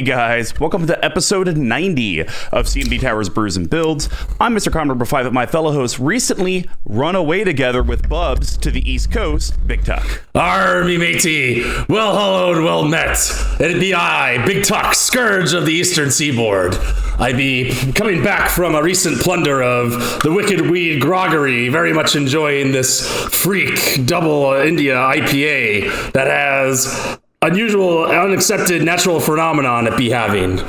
Hey guys, welcome to episode 90 of CMD Towers, Brews, and Builds. I'm Mr. Com number 5, and my fellow hosts recently run away together with Bubs to the East Coast, BigTuck. Army matey, well hello and well met. It be I, BigTuck, Scourge of the Eastern Seaboard. I be coming back from a recent plunder of the Wicked Weed Groggery, very much enjoying this freak double India IPA that has unusual, unaccepted natural phenomenon it be having.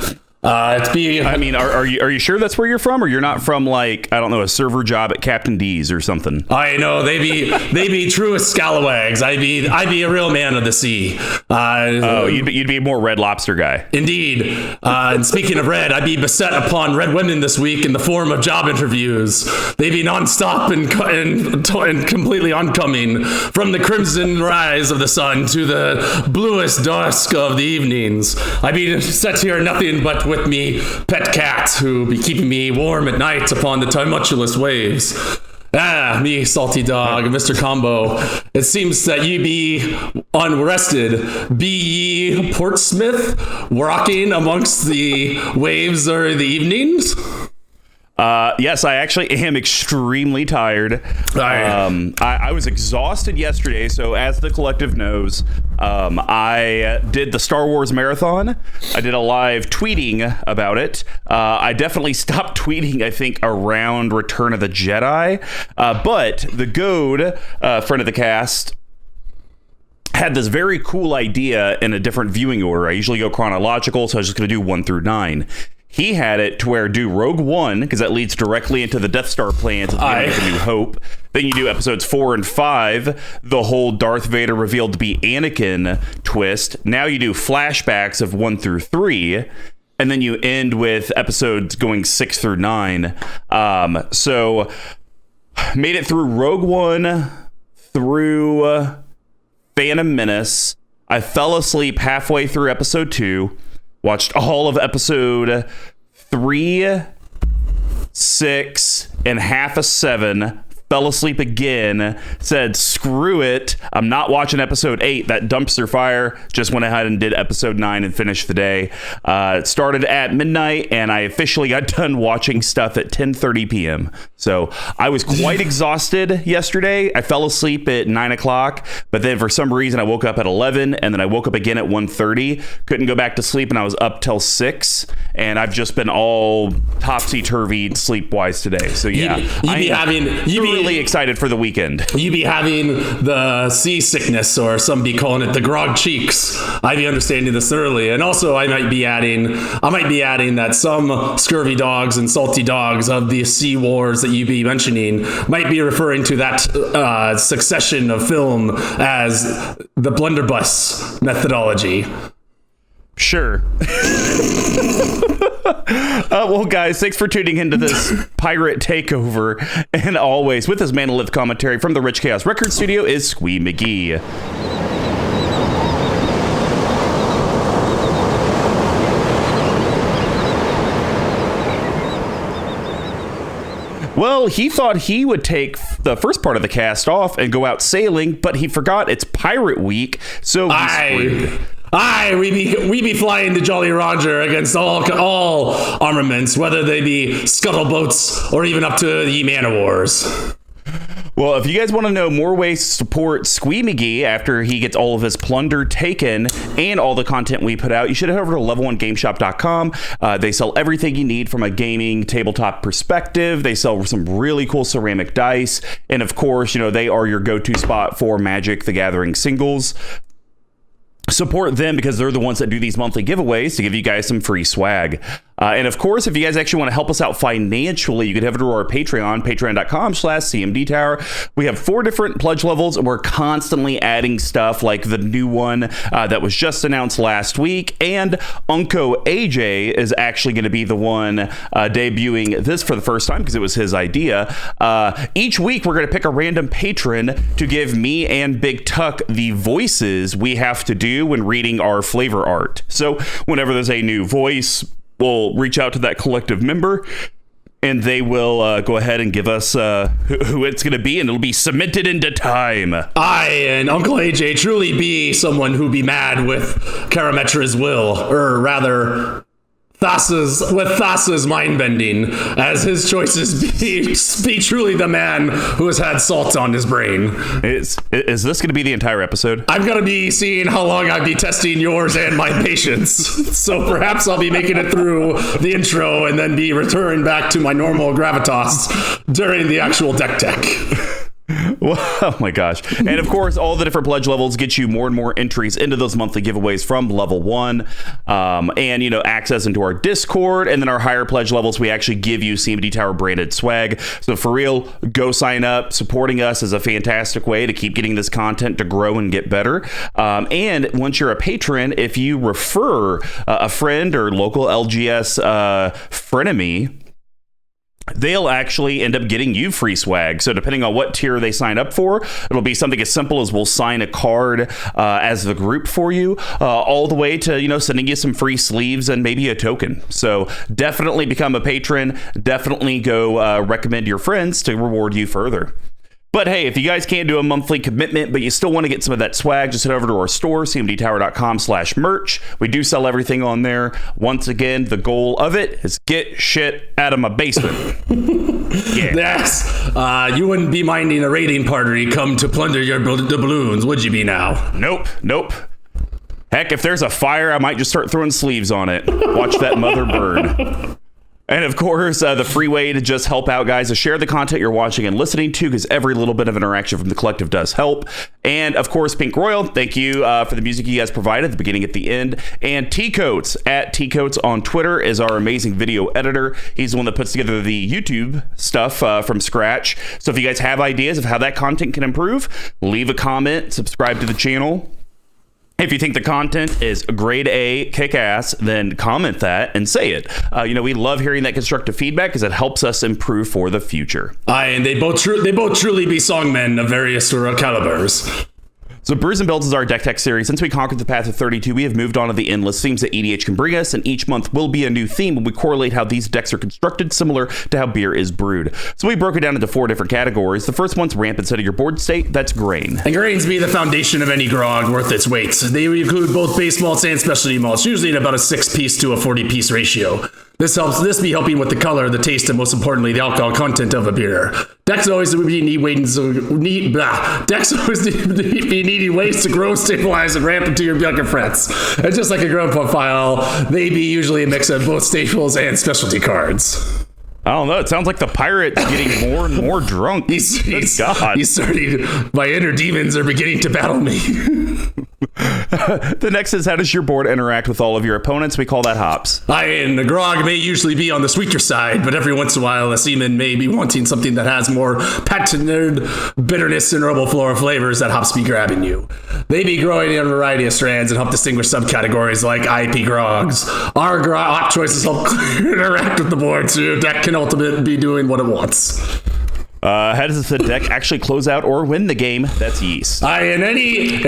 I mean, are you sure that's where you're from, or you're not from, like, I don't know, a server job at Captain D's or something? I know they be truest scalawags. I be a real man of the sea. You'd be more Red Lobster guy. Indeed. And speaking of red, I be beset upon red women this week in the form of job interviews. They be nonstop and completely oncoming from the crimson rise of the sun to the bluest dusk of the evenings. I be set here nothing but with me pet cat who be keeping me warm at night upon the tumultuous waves. Me salty dog, Mr. Combo. It seems that ye be unrested. Be ye Portsmouth rocking amongst the waves or the evenings? Yes, I actually am extremely tired. I was exhausted yesterday, so as the collective knows, I did the Star Wars marathon. I did a live tweeting about it. I definitely stopped tweeting, I think, around Return of the Jedi. But the Goad, friend of the cast, had this very cool idea in a different viewing order. I usually go chronological, so I was just going to do 1 through 9. He had it to where do Rogue One, because that leads directly into the Death Star plans at the beginning of A New Hope. Then you do episodes 4 and 5, the whole Darth Vader revealed to be Anakin twist. Now you do flashbacks of 1 through 3, and then you end with episodes going 6 through 9. So made it through Rogue One, through Phantom Menace. I fell asleep halfway through episode 2. Watched all of episode 3, 6, and half of 7. Fell asleep again. Said, screw it. I'm not watching episode 8. That dumpster fire. Just went ahead and did episode 9 and finished the day. It started at midnight, and I officially got done watching stuff at 10:30 p.m. So I was quite exhausted yesterday. I fell asleep at 9 o'clock, but then for some reason I woke up at 11, and then I woke up again at 1:30. Couldn't go back to sleep, and I was up till 6, and I've just been all topsy-turvy sleep-wise today. So yeah, I'm really excited for the weekend. You be having the seasickness, or some be calling it the grog cheeks. I be understanding this thoroughly, and also I might be adding that some scurvy dogs and salty dogs of the sea wars that you be mentioning might be referring to that succession of film as the blunderbuss methodology. Sure. Well, guys, thanks for tuning into this pirate takeover. And always, with his Manolith commentary from the Rich Chaos Record Studio is Squee McGee. Well, he thought he would take the first part of the cast off and go out sailing, but he forgot it's Pirate Week, so he's screwed. We be flying the Jolly Roger against all armaments, whether they be scuttleboats or even up to the man-o-wars. Well, if you guys want to know more ways to support Squee McGee after he gets all of his plunder taken and all the content we put out, you should head over to level1gameshop.com. They sell everything you need from a gaming tabletop perspective. They sell some really cool ceramic dice. And of course, they are your go-to spot for Magic the Gathering singles. Support them because they're the ones that do these monthly giveaways to give you guys some free swag. And of course, if you guys actually want to help us out financially, you can head over to our Patreon, patreon.com/CMD Tower. We have 4 different pledge levels, and we're constantly adding stuff like the new one that was just announced last week. And UnkoAJ is actually going to be the one debuting this for the first time because it was his idea. Each week, we're going to pick a random patron to give me and BigTuck the voices we have to do when reading our flavor art. So whenever there's a new voice, we'll reach out to that collective member and they will go ahead and give us who it's going to be, and it'll be cemented into time. I and UnkoAJ truly be someone who be mad with Karametra's will, or rather Thassa's mind bending, as his choices be truly the man who has had salt on his brain. Is this going to be the entire episode? I'm going to be seeing how long I'd be testing yours and my patience. So perhaps I'll be making it through the intro and then be returned back to my normal gravitas during the actual deck tech. Well, oh my gosh. And of course, all the different pledge levels get you more and more entries into those monthly giveaways from level 1, and access into our Discord. And then our higher pledge levels, we actually give you CMD Tower branded swag. So for real, go sign up. Supporting us is a fantastic way to keep getting this content to grow and get better. And once you're a patron, if you refer a friend or local LGS frenemy, they'll actually end up getting you free swag. So depending on what tier they sign up for, it'll be something as simple as we'll sign a card as the group for you, all the way to sending you some free sleeves and maybe a token. So definitely become a patron. Definitely go recommend your friends to reward you further. But hey, if you guys can't do a monthly commitment, but you still want to get some of that swag, just head over to our store, cmdtower.com/merch. We do sell everything on there. Once again, the goal of it is get shit out of my basement. Yeah. Yes. You wouldn't be minding a raiding party come to plunder your doubloons, would you be now? Nope. Heck, if there's a fire, I might just start throwing sleeves on it. Watch that mother burn. And of course, the free way to just help out, guys, is share the content you're watching and listening to, because every little bit of interaction from the collective does help. And of course, Pink Royal, thank you for the music you guys provided at the beginning, at the end. And T-Coats, at T-Coats on Twitter, is our amazing video editor. He's the one that puts together the YouTube stuff from scratch. So if you guys have ideas of how that content can improve, leave a comment, subscribe to the channel. If you think the content is grade A, kick-ass, then comment that and say it. We love hearing that constructive feedback because it helps us improve for the future. And they both truly be songmen of various calibers. So Brews and Builds is our deck tech series. Since we conquered the path of 32, we have moved on to the endless themes that EDH can bring us, and each month will be a new theme when we correlate how these decks are constructed, similar to how beer is brewed. So we broke it down into 4 different categories. The first one's rampant set of your board state. That's grain. And grains be the foundation of any grog worth its weight. They include both base malts and specialty malts, usually in about a 6-piece to a 40-piece ratio. This be helping with the color, the taste, and most importantly, the alcohol content of a beer. Decks always be needing ways to grow, stabilize, and ramp into your younger frets. And just like a grown profile, they be usually a mix of both staples and specialty cards. I don't know. It sounds like the pirate's getting more and more drunk. He's starting. My inner demons are beginning to battle me. The next is, how does your board interact with all of your opponents? We call that hops. And the grog may usually be on the sweeter side, but every once in a while, a seaman may be wanting something that has more patented bitterness and herbal floral flavors that hops be grabbing you. They be growing in a variety of strands and help distinguish subcategories like IP grogs. Our hop choices help interact with the board, so your deck can ultimately be doing what it wants. How does the deck actually close out or win the game? That's yeast. And any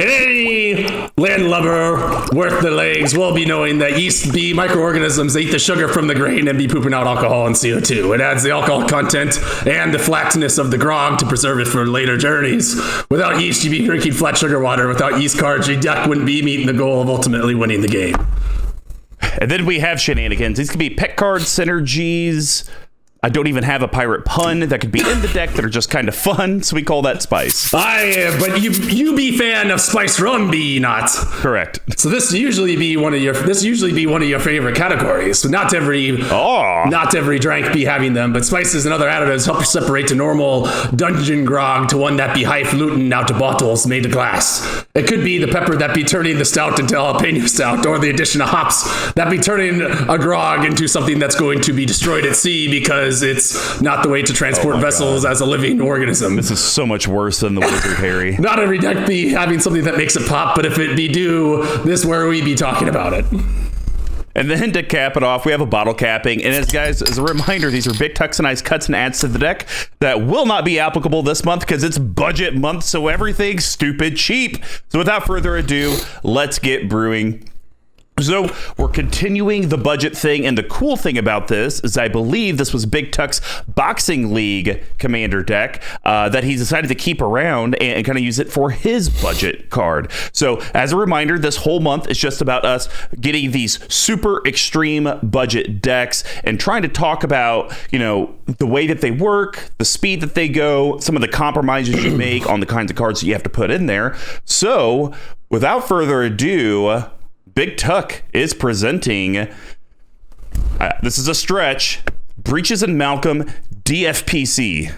landlubber worth the legs will be knowing that yeast be microorganisms that eat the sugar from the grain and be pooping out alcohol and CO2. It adds the alcohol content and the flatness of the grog to preserve it for later journeys. Without yeast, you'd be drinking flat sugar water. Without yeast cards, your deck wouldn't be meeting the goal of ultimately winning the game. And then we have shenanigans. These could be pet cards, synergies. I don't even have a pirate pun that could be in the deck that are just kind of fun, so we call that spice. But you be fan of spice rum, be ye not? Correct. So this usually be one of your favorite categories. So not every drink be having them, but spices and other additives help separate the normal dungeon grog to one that be highfalutin out to bottles made of glass. It could be the pepper that be turning the stout into jalapeno stout, or the addition of hops that be turning a grog into something that's going to be destroyed at sea because it's not the way to transport vessels as a living organism. This is so much worse than the Wizard Harry. Not every deck be having something that makes it pop, but if it be do, this is where we be talking about it. And then to cap it off, we have a bottle capping. And as a reminder, these are BigTuck's and Ice cuts and adds to the deck that will not be applicable this month because it's budget month, so everything's stupid cheap. So without further ado, let's get brewing. So we're continuing the budget thing, and the cool thing about this is I believe this was BigTuck's Boxing League commander deck that he decided to keep around and kind of use it for his budget card. So as a reminder, this whole month is just about us getting these super extreme budget decks and trying to talk about, the way that they work, the speed that they go, some of the compromises you make on the kinds of cards that you have to put in there. So without further ado, BigTuck is presenting, this is a stretch, Breeches and Malcom DFPC.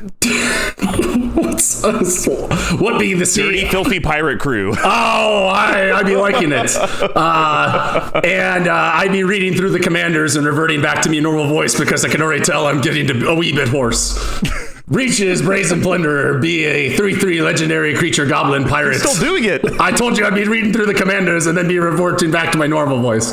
What be the Dirty, filthy pirate crew. Oh, I'd be liking it. And I'd be reading through the commanders and reverting back to my normal voice because I can already tell I'm getting a wee bit hoarse. Breeches, Brazen Plunderer, be a 3/3 legendary creature goblin pirate. Still doing it. I told you I'd be reading through the commanders and then be reverting back to my normal voice.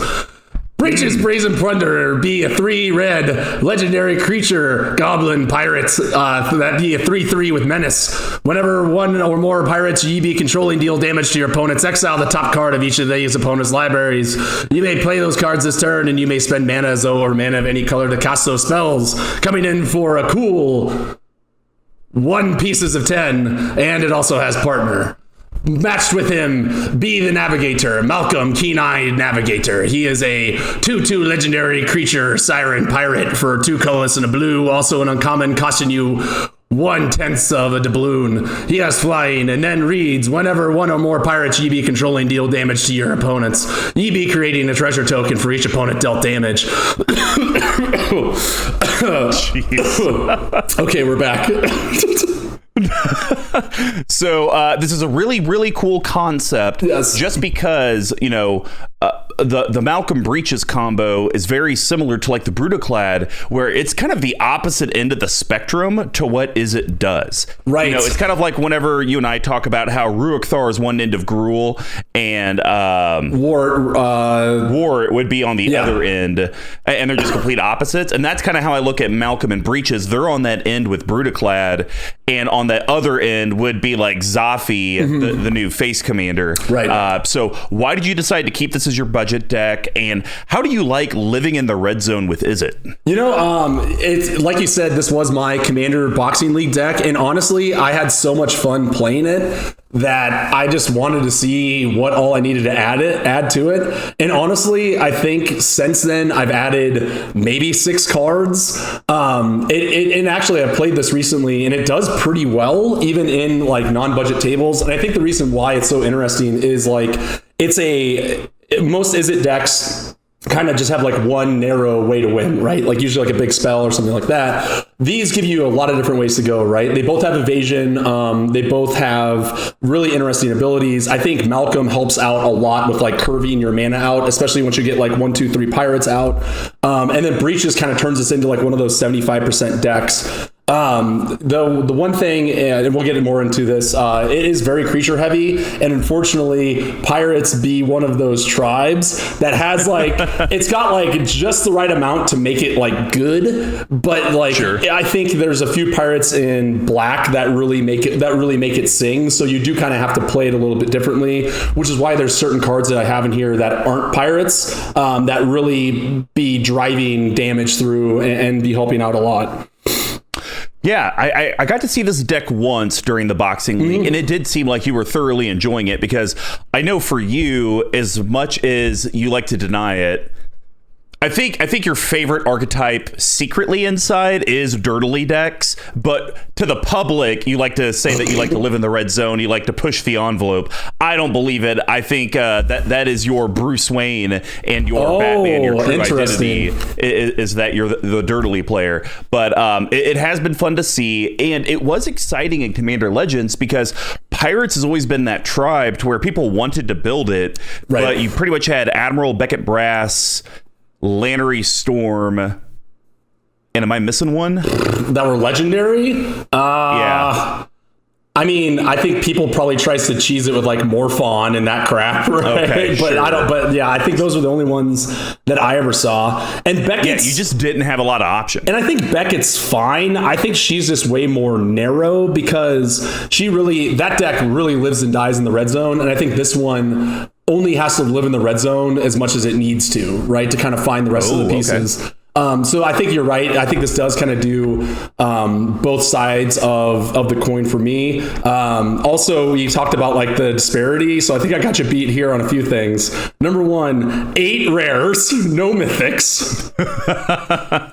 Breeches, Brazen Plunderer, be a 3-red legendary creature goblin pirate. That be a 3/3 with menace. Whenever one or more pirates ye be controlling deal damage to your opponents, exile the top card of each of these opponent's libraries. You may play those cards this turn, and you may spend mana or mana of any color to cast those spells. Coming in for a cool 1 pieces of 10, and it also has partner. Matched with him, be the Navigator, Malcom, Keen-Eyed Navigator. He is a 2/2 legendary creature, Siren Pirate for 2 colorless and a blue. Also an uncommon, costing you 1/10 of a doubloon. He has flying and then reads, whenever one or more pirates ye be controlling deal damage to your opponents, ye be creating a treasure token for each opponent dealt damage. Okay, we're back. So this is a really, really cool concept. Yes. Just because, the Malcom Breeches combo is very similar to like the Brutoclad, where it's kind of the opposite end of the spectrum to what Is It does. Right. It's kind of like whenever you and I talk about how Ruach Thar is one end of Gruul and War would be on the other end, and they're just complete opposites. And that's kind of how I look at Malcom and Breeches. They're on that end with Brutoclad, and on that other end would be like Zafi, the new face commander. Right. So why did you decide to keep this as your budget deck, and how do you like living in the red zone with Is It? It's like you said, this was my Commander Boxing League deck, and honestly, I had so much fun playing it that I just wanted to see what all I needed to add to it. And honestly, I think since then I've added maybe 6 cards. And actually I played this recently and it does pretty well, even in like non-budget tables. And I think the reason why it's so interesting is like, most Is It decks kind of just have like one narrow way to win, right? Like usually like a big spell or something like that. These give you a lot of different ways to go, right? They both have evasion. They both have really interesting abilities. I think Malcom helps out a lot with like curving your mana out, especially once you get like 1, 2, 3 pirates out. And then Breaches kind of turns us into like one of those 75% decks. The one thing, and we'll get more into this, it is very creature heavy, and unfortunately pirates be one of those tribes that has like it's got like just the right amount to make it like good, but like sure. I think there's a few pirates in black that really make it sing, so you do kind of have to play it a little bit differently, which is why there's certain cards that I have in here that aren't pirates that really be driving damage through and be helping out a lot. Yeah, I got to see this deck once during the Boxing League, and it did seem like you were thoroughly enjoying it, because I know for you, as much as you like to deny it, I think your favorite archetype secretly inside is dirtily decks, but to the public, you like to say that you like to live in the red zone, you like to push the envelope. I don't believe it. I think that is your Bruce Wayne and your Batman, your true identity is that you're the dirtily player. But it has been fun to see, and it was exciting in Commander Legends because Pirates has always been that tribe to where people wanted to build it, right. But you pretty much had Admiral Beckett Brass, Lannery Storm, and am I missing one? That were legendary? Yeah. I mean, I think people probably tries to cheese it with like Morphon and that crap, right? Okay, but sure. I think those are the only ones that I ever saw. And Beckett's... Yeah, you just didn't have a lot of options. And I think Beckett's fine. I think she's just way more narrow because that deck really lives and dies in the red zone. And I think this one only has to live in the red zone as much as it needs to, right? To kind of find the rest of the pieces. Okay. So I think you're right. I think this does kind of do both sides of the coin for me. Also, you talked about like the disparity. So I think I got you beat here on a few things. Number one, 8 rares, no mythics,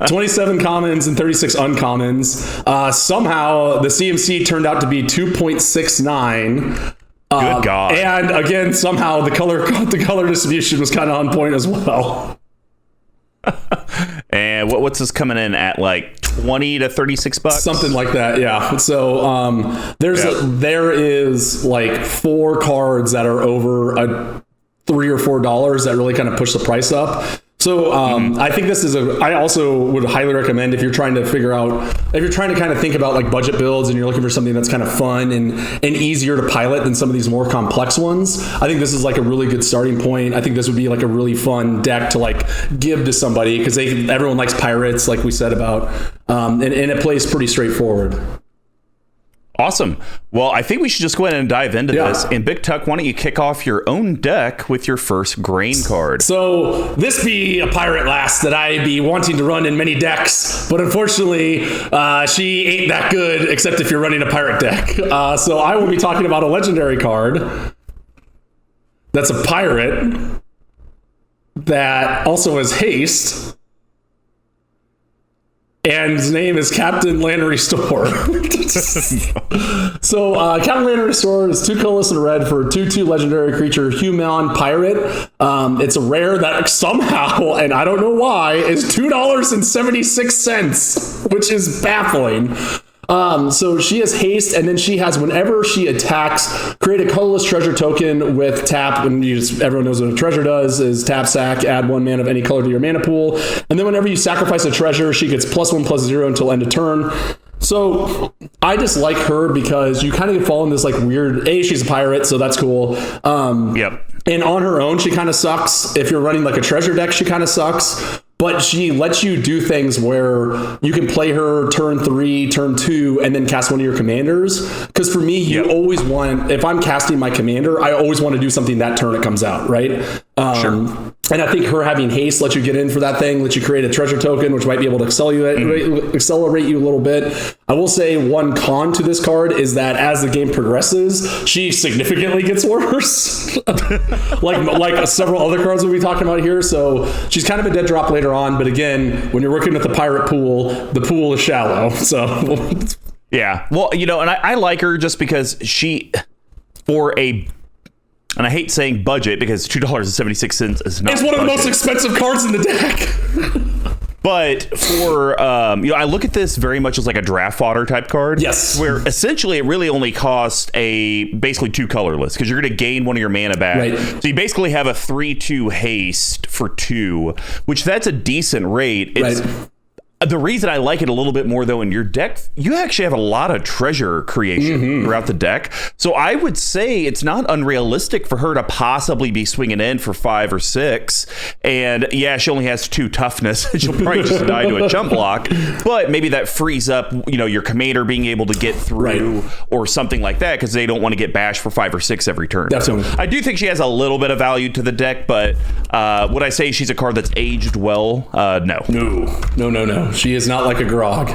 27 commons and 36 uncommons. Somehow the CMC turned out to be 2.69. Good God. And again, somehow the color distribution was kind of on point as well. And what's this coming in at, like $20 to $36? Something like that, yeah. So there is like 4 cards that are over $3 or $4 that really kind of push the price up. So I think this is I also would highly recommend if you're trying to kind of think about like budget builds and you're looking for something that's kind of fun and easier to pilot than some of these more complex ones. I think this is like a really good starting point. I think this would be like a really fun deck to like give to somebody because everyone likes pirates, like we said about, and it plays pretty straightforward. Awesome. Well, I think we should just go ahead and dive into this. And BigTuck, why don't you kick off your own deck with your first grain card? So this be a pirate lass that I be wanting to run in many decks, but unfortunately, she ain't that good except if you're running a pirate deck. So I will be talking about a legendary card that's a pirate that also has haste. And his name is Captain Land Restore. So Captain Land Restore is 2 colorless and red for 2/2 legendary creature, human pirate. It's a rare that somehow, and I don't know why, is $2.76, which is baffling. So she has haste, and then she has, whenever she attacks, create a colorless treasure token with tap. And everyone knows what a treasure does, is tap, sack, add 1 mana of any color to your mana pool. And then whenever you sacrifice a treasure, she gets +1/+0 until end of turn. So I just like her because you kind of fall in this like weird, she's a pirate, so that's cool. Yep. And on her own, she kind of sucks. If you're running like a treasure deck, she kind of sucks. But she lets you do things where you can play her turn 3, turn 2, and then cast one of your commanders. Because for me, you always want, if I'm casting my commander, I always want to do something that turn it comes out, right? Sure. And I think her having haste lets you get in for that thing, lets you create a treasure token, which might be able to accelerate you a little bit. I will say one con to this card is that as the game progresses, she significantly gets worse. like several other cards we'll be talking about here. So she's kind of a dead drop later on. But again, when you're working with the pirate pool, the pool is shallow. So yeah. Well, and I like her just because and I hate saying budget because $2.76 is not. It's one of the most expensive cards in the deck. But for, I look at this very much as like a draft fodder type card. Yes. Where essentially it really only costs basically 2 colorless because you're going to gain 1 of your mana back. Right. So you basically have a 3/2 haste for 2, which that's a decent rate. It's, right. The reason I like it a little bit more, though, in your deck, you actually have a lot of treasure creation throughout the deck. So I would say it's not unrealistic for her to possibly be swinging in for 5 or 6. And yeah, she only has 2 toughness. She'll probably just die to a jump block. But maybe that frees up, your commander being able to get through or something like that because they don't want to get bashed for 5 or 6 every turn. Definitely. So I do think she has a little bit of value to the deck, but would I say she's a card that's aged well? No. No. She is not like a grog.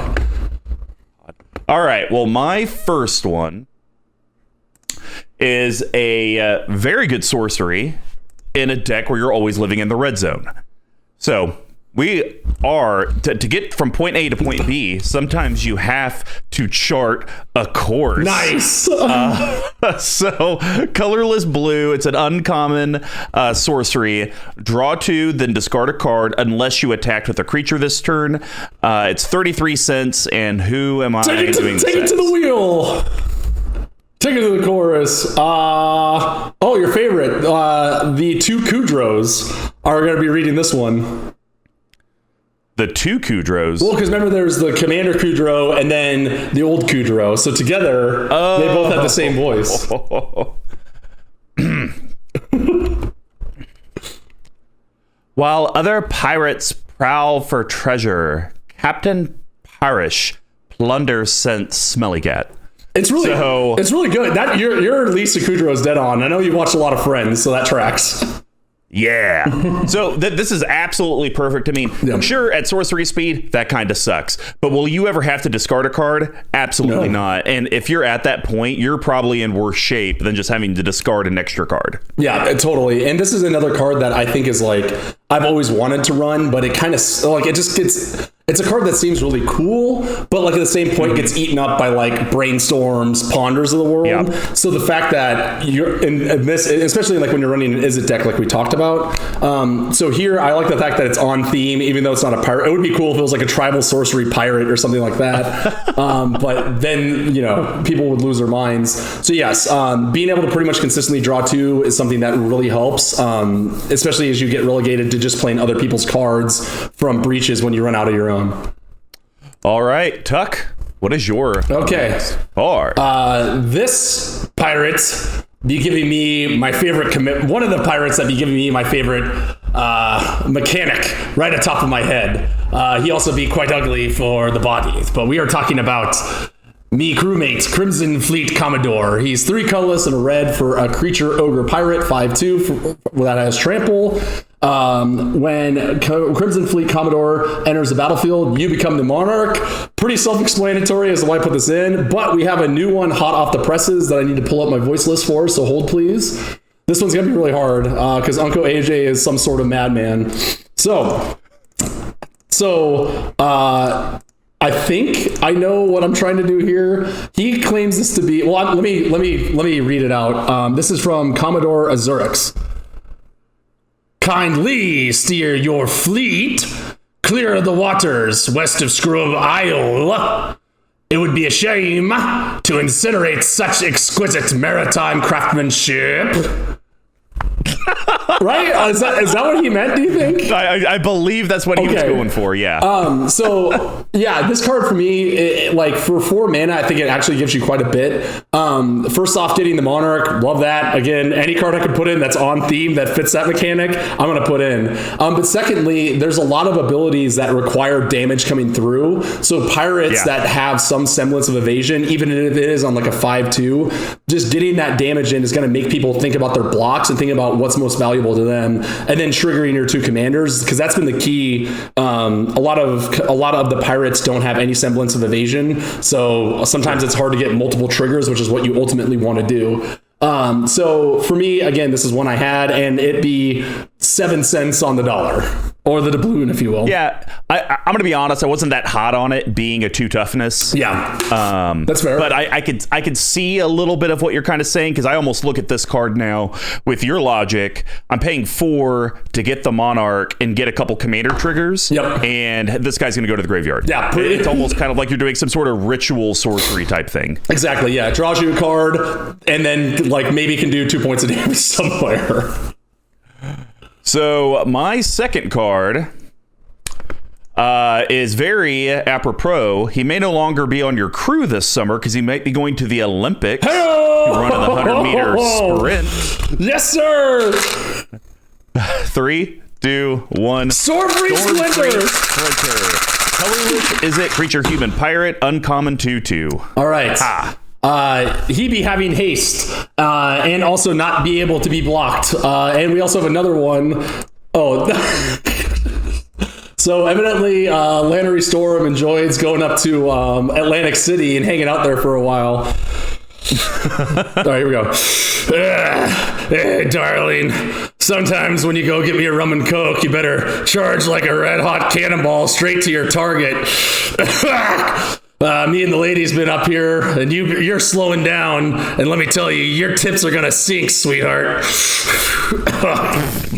All right. Well, my first one is a very good sorcery in a deck where you're always living in the red zone. So we are, to get from point A to point B, sometimes you have to chart a course. Nice. So colorless blue, it's an uncommon sorcery. Draw 2, then discard a card unless you attacked with a creature this turn. It's 33 cents, and who am I doing? Take it to the wheel. Take it to the chorus. Your favorite. The 2 Kudros are going to be reading this one. The 2 Kudros. Well, because remember, there's the Commander Kudro and then the old Kudro. So together, they both have the same voice. While other pirates prowl for treasure, Captain Parish plunders Smellygat. It's really good. That your Lisa Kudrow is dead on. I know you watched a lot of Friends, so that tracks. Yeah. So this is absolutely perfect. I mean, sure, at sorcery speed, that kind of sucks. But will you ever have to discard a card? Absolutely not. And if you're at that point, you're probably in worse shape than just having to discard an extra card. Yeah, totally. And this is another card that I think is like, I've always wanted to run, but it kind of like, it just gets... It's a card that seems really cool, but like at the same point gets eaten up by like brainstorms, ponders of the world. Yeah. So the fact that you're in this, especially like when you're running an Izzet deck like we talked about. So here, I like the fact that it's on theme, even though it's not a pirate. It would be cool if it was like a tribal sorcery pirate or something like that. But then, people would lose their minds. So yes, being able to pretty much consistently draw 2 is something that really helps, especially as you get relegated to just playing other people's cards from Breeches when you run out of your own. All right, Tuck, what is your card? This pirate be giving me my favorite one of the pirates that be giving me my favorite mechanic right atop of my head. He also be quite ugly for the body, but we are talking about me crewmate, Crimson Fleet Commodore. He's 3 colorless and a red for a creature ogre pirate, 5/2 that has trample. When Crimson Fleet Commodore enters the battlefield, you become the monarch. Pretty self-explanatory as to why I put this in, but we have a new one hot off the presses that I need to pull up my voice list for, so hold please. This one's gonna be really hard because UnkoAJ is some sort of madman. I think I know what I'm trying to do here. He claims this to be, well, let me read it out. This is from Commodore Azurix. Kindly steer your fleet clear of the waters west of Scrub Isle. It would be a shame to incinerate such exquisite maritime craftsmanship. Right? Is that what he meant, do you think? I believe that's what he was going for, yeah. So, yeah, this card for me, like for 4 mana, I think it actually gives you quite a bit. First off, getting the Monarch, love that. Again, any card I could put in that's on theme that fits that mechanic, I'm going to put in. But secondly, there's a lot of abilities that require damage coming through. So pirates that have some semblance of evasion, even if it is on like a 5/2, just getting that damage in is going to make people think about their blocks and think about what's most valuable to them, and then triggering your 2 commanders, because that's been the key. A lot of the pirates don't have any semblance of evasion, so sometimes it's hard to get multiple triggers, which is what you ultimately want to do. So for me, again, this is one I had, and it'd be 7 cents on the dollar, or the doubloon, if you will. Yeah, I'm going to be honest. I wasn't that hot on it being a 2 toughness. Yeah, that's fair. But I could see a little bit of what you're kind of saying, because I almost look at this card now with your logic. I'm paying 4 to get the Monarch and get a couple commander triggers. Yep. And this guy's going to go to the graveyard. Yeah. It's almost kind of like you're doing some sort of ritual sorcery type thing. Exactly. Yeah. It draws you a card, and then like maybe can do 2 points of damage somewhere. So my second card is very apropos. He may no longer be on your crew this summer because he might be going to the Olympics to run the 100-meter sprint. Yes, sir. 3, 2, 1. Swordfree Splinter. Colorless is it creature human pirate uncommon 2/2. All right. He be having haste and also not be able to be blocked. And we also have another one. So evidently, Lannery Storm enjoys going up to Atlantic City and hanging out there for a while. All right, here we go. Hey, darling. Sometimes when you go get me a rum and coke, you better charge like a red hot cannonball straight to your target. Me and the lady's been up here, and you're slowing down, and let me tell you, your tips are gonna sink, sweetheart.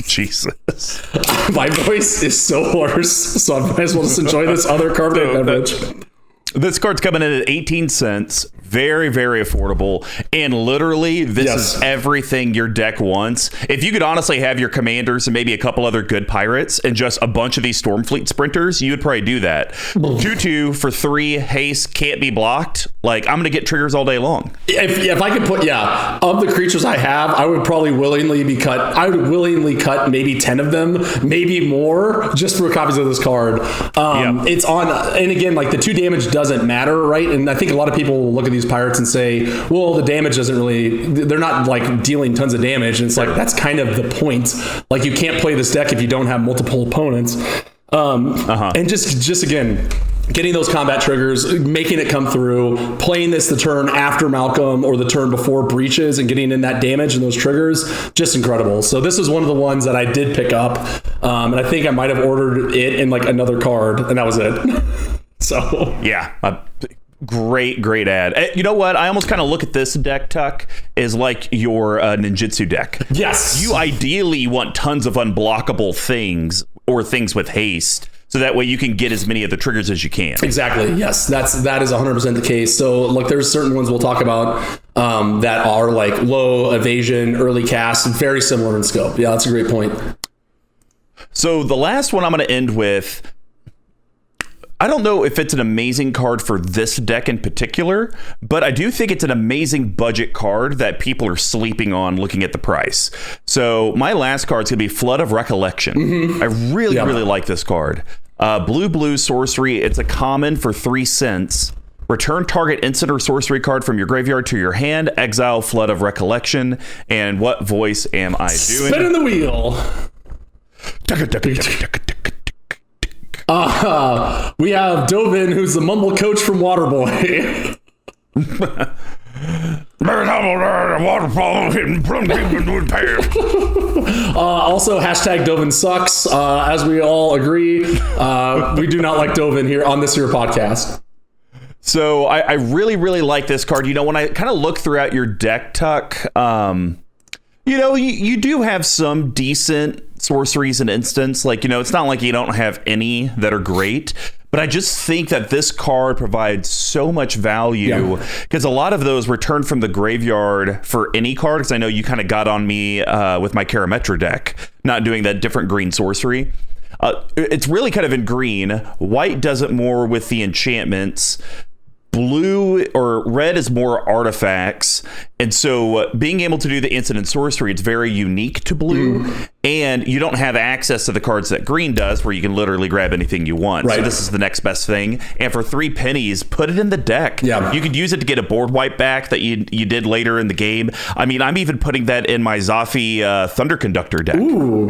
Jesus. My voice is so hoarse, so I might as well just enjoy this other carbonated beverage. This card's coming in at 18 cents. Very, very affordable. And literally, this is everything your deck wants. If you could honestly have your commanders and maybe a couple other good pirates and just a bunch of these Stormfleet sprinters, you would probably do that. 2/2 for 3, haste, can't be blocked. Like, I'm going to get triggers all day long. If I could put, of the creatures I have, I would probably willingly cut maybe 10 of them, maybe more, just for copies of this card. It's on, and again, like the 2 damage doesn't matter, right? And I think a lot of people will look at these these pirates and say, well, the damage doesn't really, they're not like dealing tons of damage. And it's like, that's kind of the point. Like, you can't play this deck if you don't have multiple opponents. And just again, getting those combat triggers, making it come through, playing this the turn after Malcom or the turn before Breeches and getting in that damage and those triggers, just incredible. So this is one of the ones that I did pick up. And I think I might have ordered it in like another card, and that was it. So yeah, great ad. You know what? I almost kind of look at this deck, Tuck, as like your ninjutsu deck. Yes. You ideally want tons of unblockable things or things with haste, so that way you can get as many of the triggers as you can. Exactly. Yes, that is 100% the case. So like, there's certain ones we'll talk about that are like low evasion, early cast, and very similar in scope. Yeah, that's a great point. So the last one I'm going to end with, I don't know if it's an amazing card for this deck in particular, but I do think it's an amazing budget card that people are sleeping on looking at the price. So my last card is going to be Flood of Recollection. I really like this card. Blue sorcery. It's a common for 3 cents. Return target instant or sorcery card from your graveyard to your hand. Exile Flood of Recollection. And what voice am I doing? Spinning the wheel. We have Dovin, who's the mumble coach from Waterboy. Also, hashtag Dovin sucks. As we all agree, we do not like Dovin here on this here podcast. So I really like this card. You know, when I kind of look throughout your deck, Tuck, you know, you do have some decent sorceries and instants. Like, you know, it's not like you don't have any that are great, but I just think that this card provides so much value because a lot of those return from the graveyard for any card. Because I know you kind of got on me with my Karametra deck, not doing that different green sorcery. It's really kind of in green. White does it more with the enchantments. Blue or red is more artifacts, and so being able to do the instant and sorcery, it's very unique to blue, and you don't have access to the cards that green does, where you can literally grab anything you want. So this is the next best thing, and for 3 pennies, put it in the deck. You could use it to get a board wipe back that you did later in the game. I mean, I'm even putting that in my Zafi Thunder Conductor deck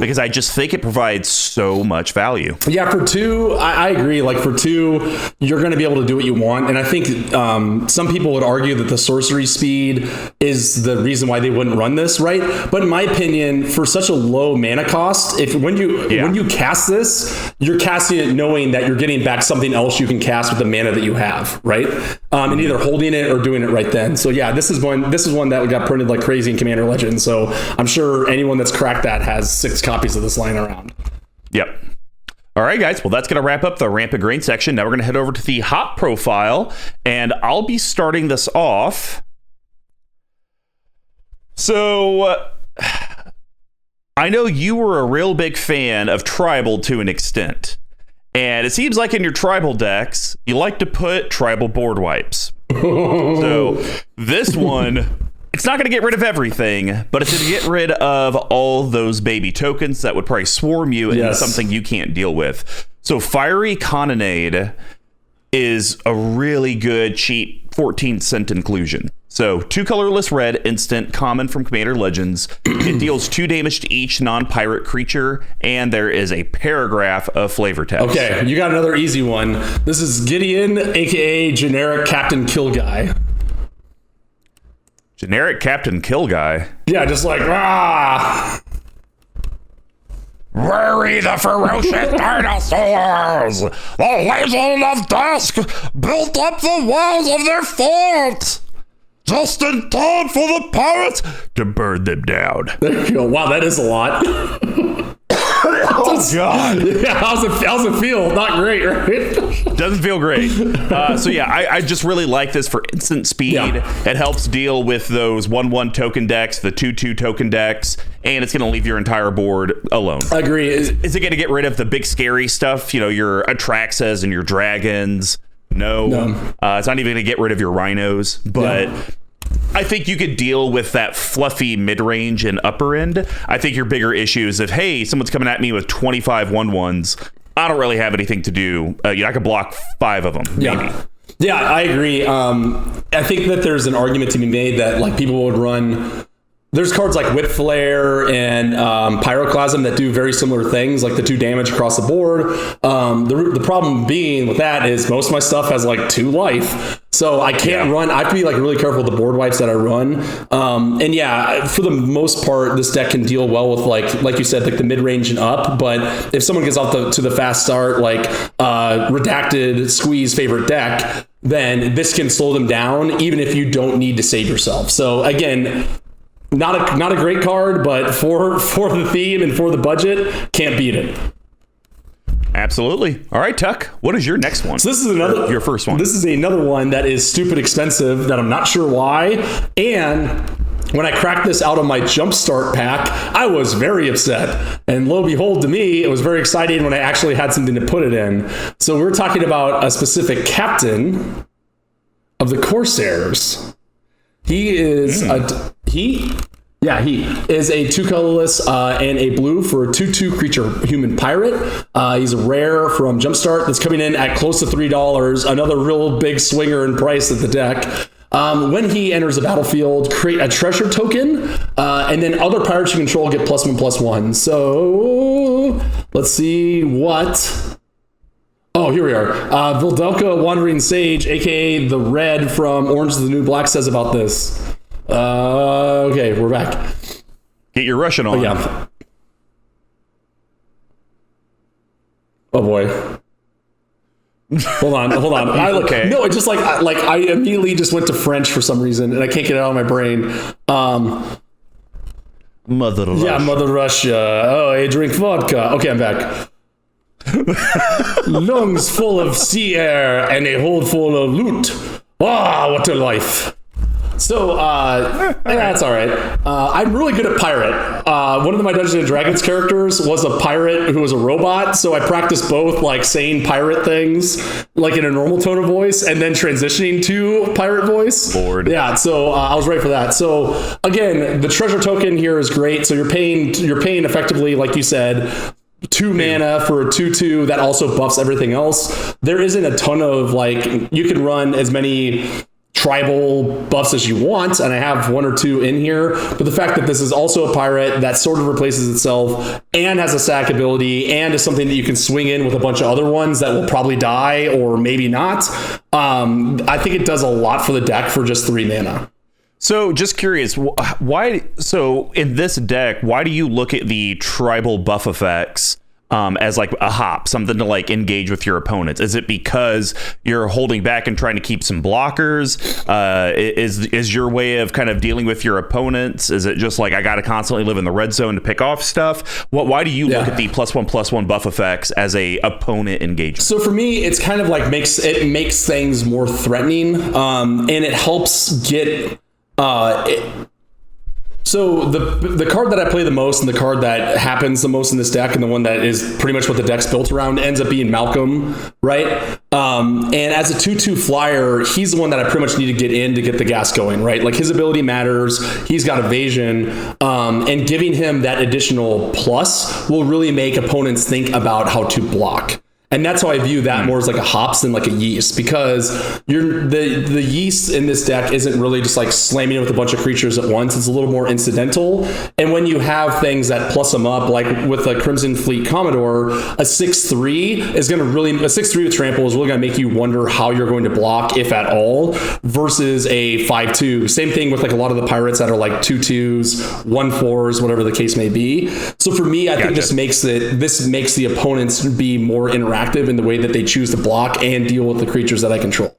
because I just think it provides so much value. Yeah, for 2, I agree. Like, for 2, you're going to be able to do what you want, and I think some people would argue that the sorcery speed is the reason why they wouldn't run this, right? But in my opinion, for such a low mana cost, when you cast this, you're casting it knowing that you're getting back something else you can cast with the mana that you have, right? And either holding it or doing it right then. So yeah, this is one that got printed like crazy in Commander Legends. So I'm sure anyone that's cracked that has 6 copies of this lying around. Yep. All right, guys. Well, that's going to wrap up the Rampant Grain section. Now we're going to head over to the hot profile, and I'll be starting this off. So, I know you were a real big fan of Tribal to an extent, and it seems like in your Tribal decks, you like to put Tribal board wipes. So, this one... It's not going to get rid of everything, but it's going to get rid of all those baby tokens that would probably swarm you into something you can't deal with. So Fiery Cannonade is a really good, cheap 14-cent inclusion. So 2 colorless red, instant, common from Commander Legends. It deals 2 damage to each non-pirate creature, and there is a paragraph of flavor text. Okay, you got another easy one. This is Gideon, a.k.a. generic Captain Kill Guy. Generic Captain Kill Guy. Yeah, just like, rah! Weary the ferocious dinosaurs! The Legion of Dusk built up the walls of their fort! Just in time for the pirates to burn them down. There you go. Wow, that is a lot. Oh, God. Yeah, how's it feel? Not great, right? Doesn't feel great. So, yeah, I just really like this for instant speed. Yeah. It helps deal with those 1/1 token decks, the 2/2 token decks, and it's going to leave your entire board alone. I agree. Is it going to get rid of the big scary stuff? You know, your Atraxas and your dragons? No. It's not even going to get rid of your rhinos, but... Yeah. I think you could deal with that fluffy mid-range and upper end. I think your bigger issue is if, hey, someone's coming at me with 25 1/1s, I don't really have anything to do. I could block 5 of them, maybe. Yeah, I agree. I think that there's an argument to be made that like people would run. There's cards like Whip Flare and Pyroclasm that do very similar things, like the 2 damage across the board. The problem being with that is most of my stuff has like 2 life. So I can't run. I have to be like really careful with the board wipes that I run. And yeah, for the most part, this deck can deal well with like you said, like the mid-range and up. But if someone gets off to the fast start, like Redacted Squeeze favorite deck, then this can slow them down, even if you don't need to save yourself. So again, not a great card, but for the theme and for the budget, can't beat it. Absolutely. All right, Tuck, what is your next one? So this is your first one. This is another one that is stupid expensive that I'm not sure why. And when I cracked this out of my Jumpstart pack, I was very upset. And lo and behold, to me, it was very exciting when I actually had something to put it in. So we're talking about a specific captain of the Corsairs. He is he is a 2 colorless and a blue for a 2/2 creature human pirate. He's a rare from Jumpstart that's coming in at close to $3. Another real big swinger in price at the deck. When he enters the battlefield, create a treasure token, and then other pirates you control get +1/+1. So let's see what. Oh, here we are. Vildelka Wandering Sage, aka the red from Orange is the New Black, says about this. Okay, we're back. Get your Russian on. Oh, yeah. Oh boy. Hold on. Okay. No, it just I immediately just went to French for some reason, and I can't get it out of my brain. Mother Russia. Yeah, Mother Russia. Oh, I drink vodka. Okay, I'm back. Lungs full of sea air and a hold full of loot. Ah, what a life. So, that's all right. I'm really good at pirate. One of my Dungeons and Dragons characters was a pirate who was a robot, so I practiced both, like, saying pirate things, like, in a normal tone of voice, and then transitioning to pirate voice. Bored. Yeah, so I was ready for that. So, again, the treasure token here is great. So you're paying effectively, like you said, 2 mana for a 2/2 that also buffs everything else. There isn't a ton of, like, you can run as many tribal buffs as you want, and I have 1 or 2 in here, but the fact that this is also a pirate that sort of replaces itself and has a sack ability and is something that you can swing in with a bunch of other ones that will probably die or maybe not, I think it does a lot for the deck for just 3 mana. So just curious, why? So in this deck, why do you look at the tribal buff effects as like a hop, something to like engage with your opponents? Is it because you're holding back and trying to keep some blockers? Is your way of kind of dealing with your opponents? Is it just like I got to constantly live in the red zone to pick off stuff? Why do you look at the +1/+1 buff effects as a opponent engagement? So for me, it's kind of like makes things more threatening, and it helps get. So the card that I play the most and the card that happens the most in this deck and the one that is pretty much what the deck's built around ends up being Malcom, right? And as a 2/2 flyer, he's the one that I pretty much need to get in to get the gas going, right? Like his ability matters. He's got evasion, and giving him that additional plus will really make opponents think about how to block. And that's how I view that more as like a hops than like a yeast, because the yeast in this deck isn't really just like slamming it with a bunch of creatures at once. It's a little more incidental. And when you have things that plus them up, like with the Crimson Fleet Commodore, a 6/3 is going to really, a 6/3 with trample is really going to make you wonder how you're going to block, if at all, versus a 5/2. Same thing with like a lot of the pirates that are like 2/2s, 1/4s, whatever the case may be. So for me, I think this makes the opponents be more interactive in the way that they choose to block and deal with the creatures that I control.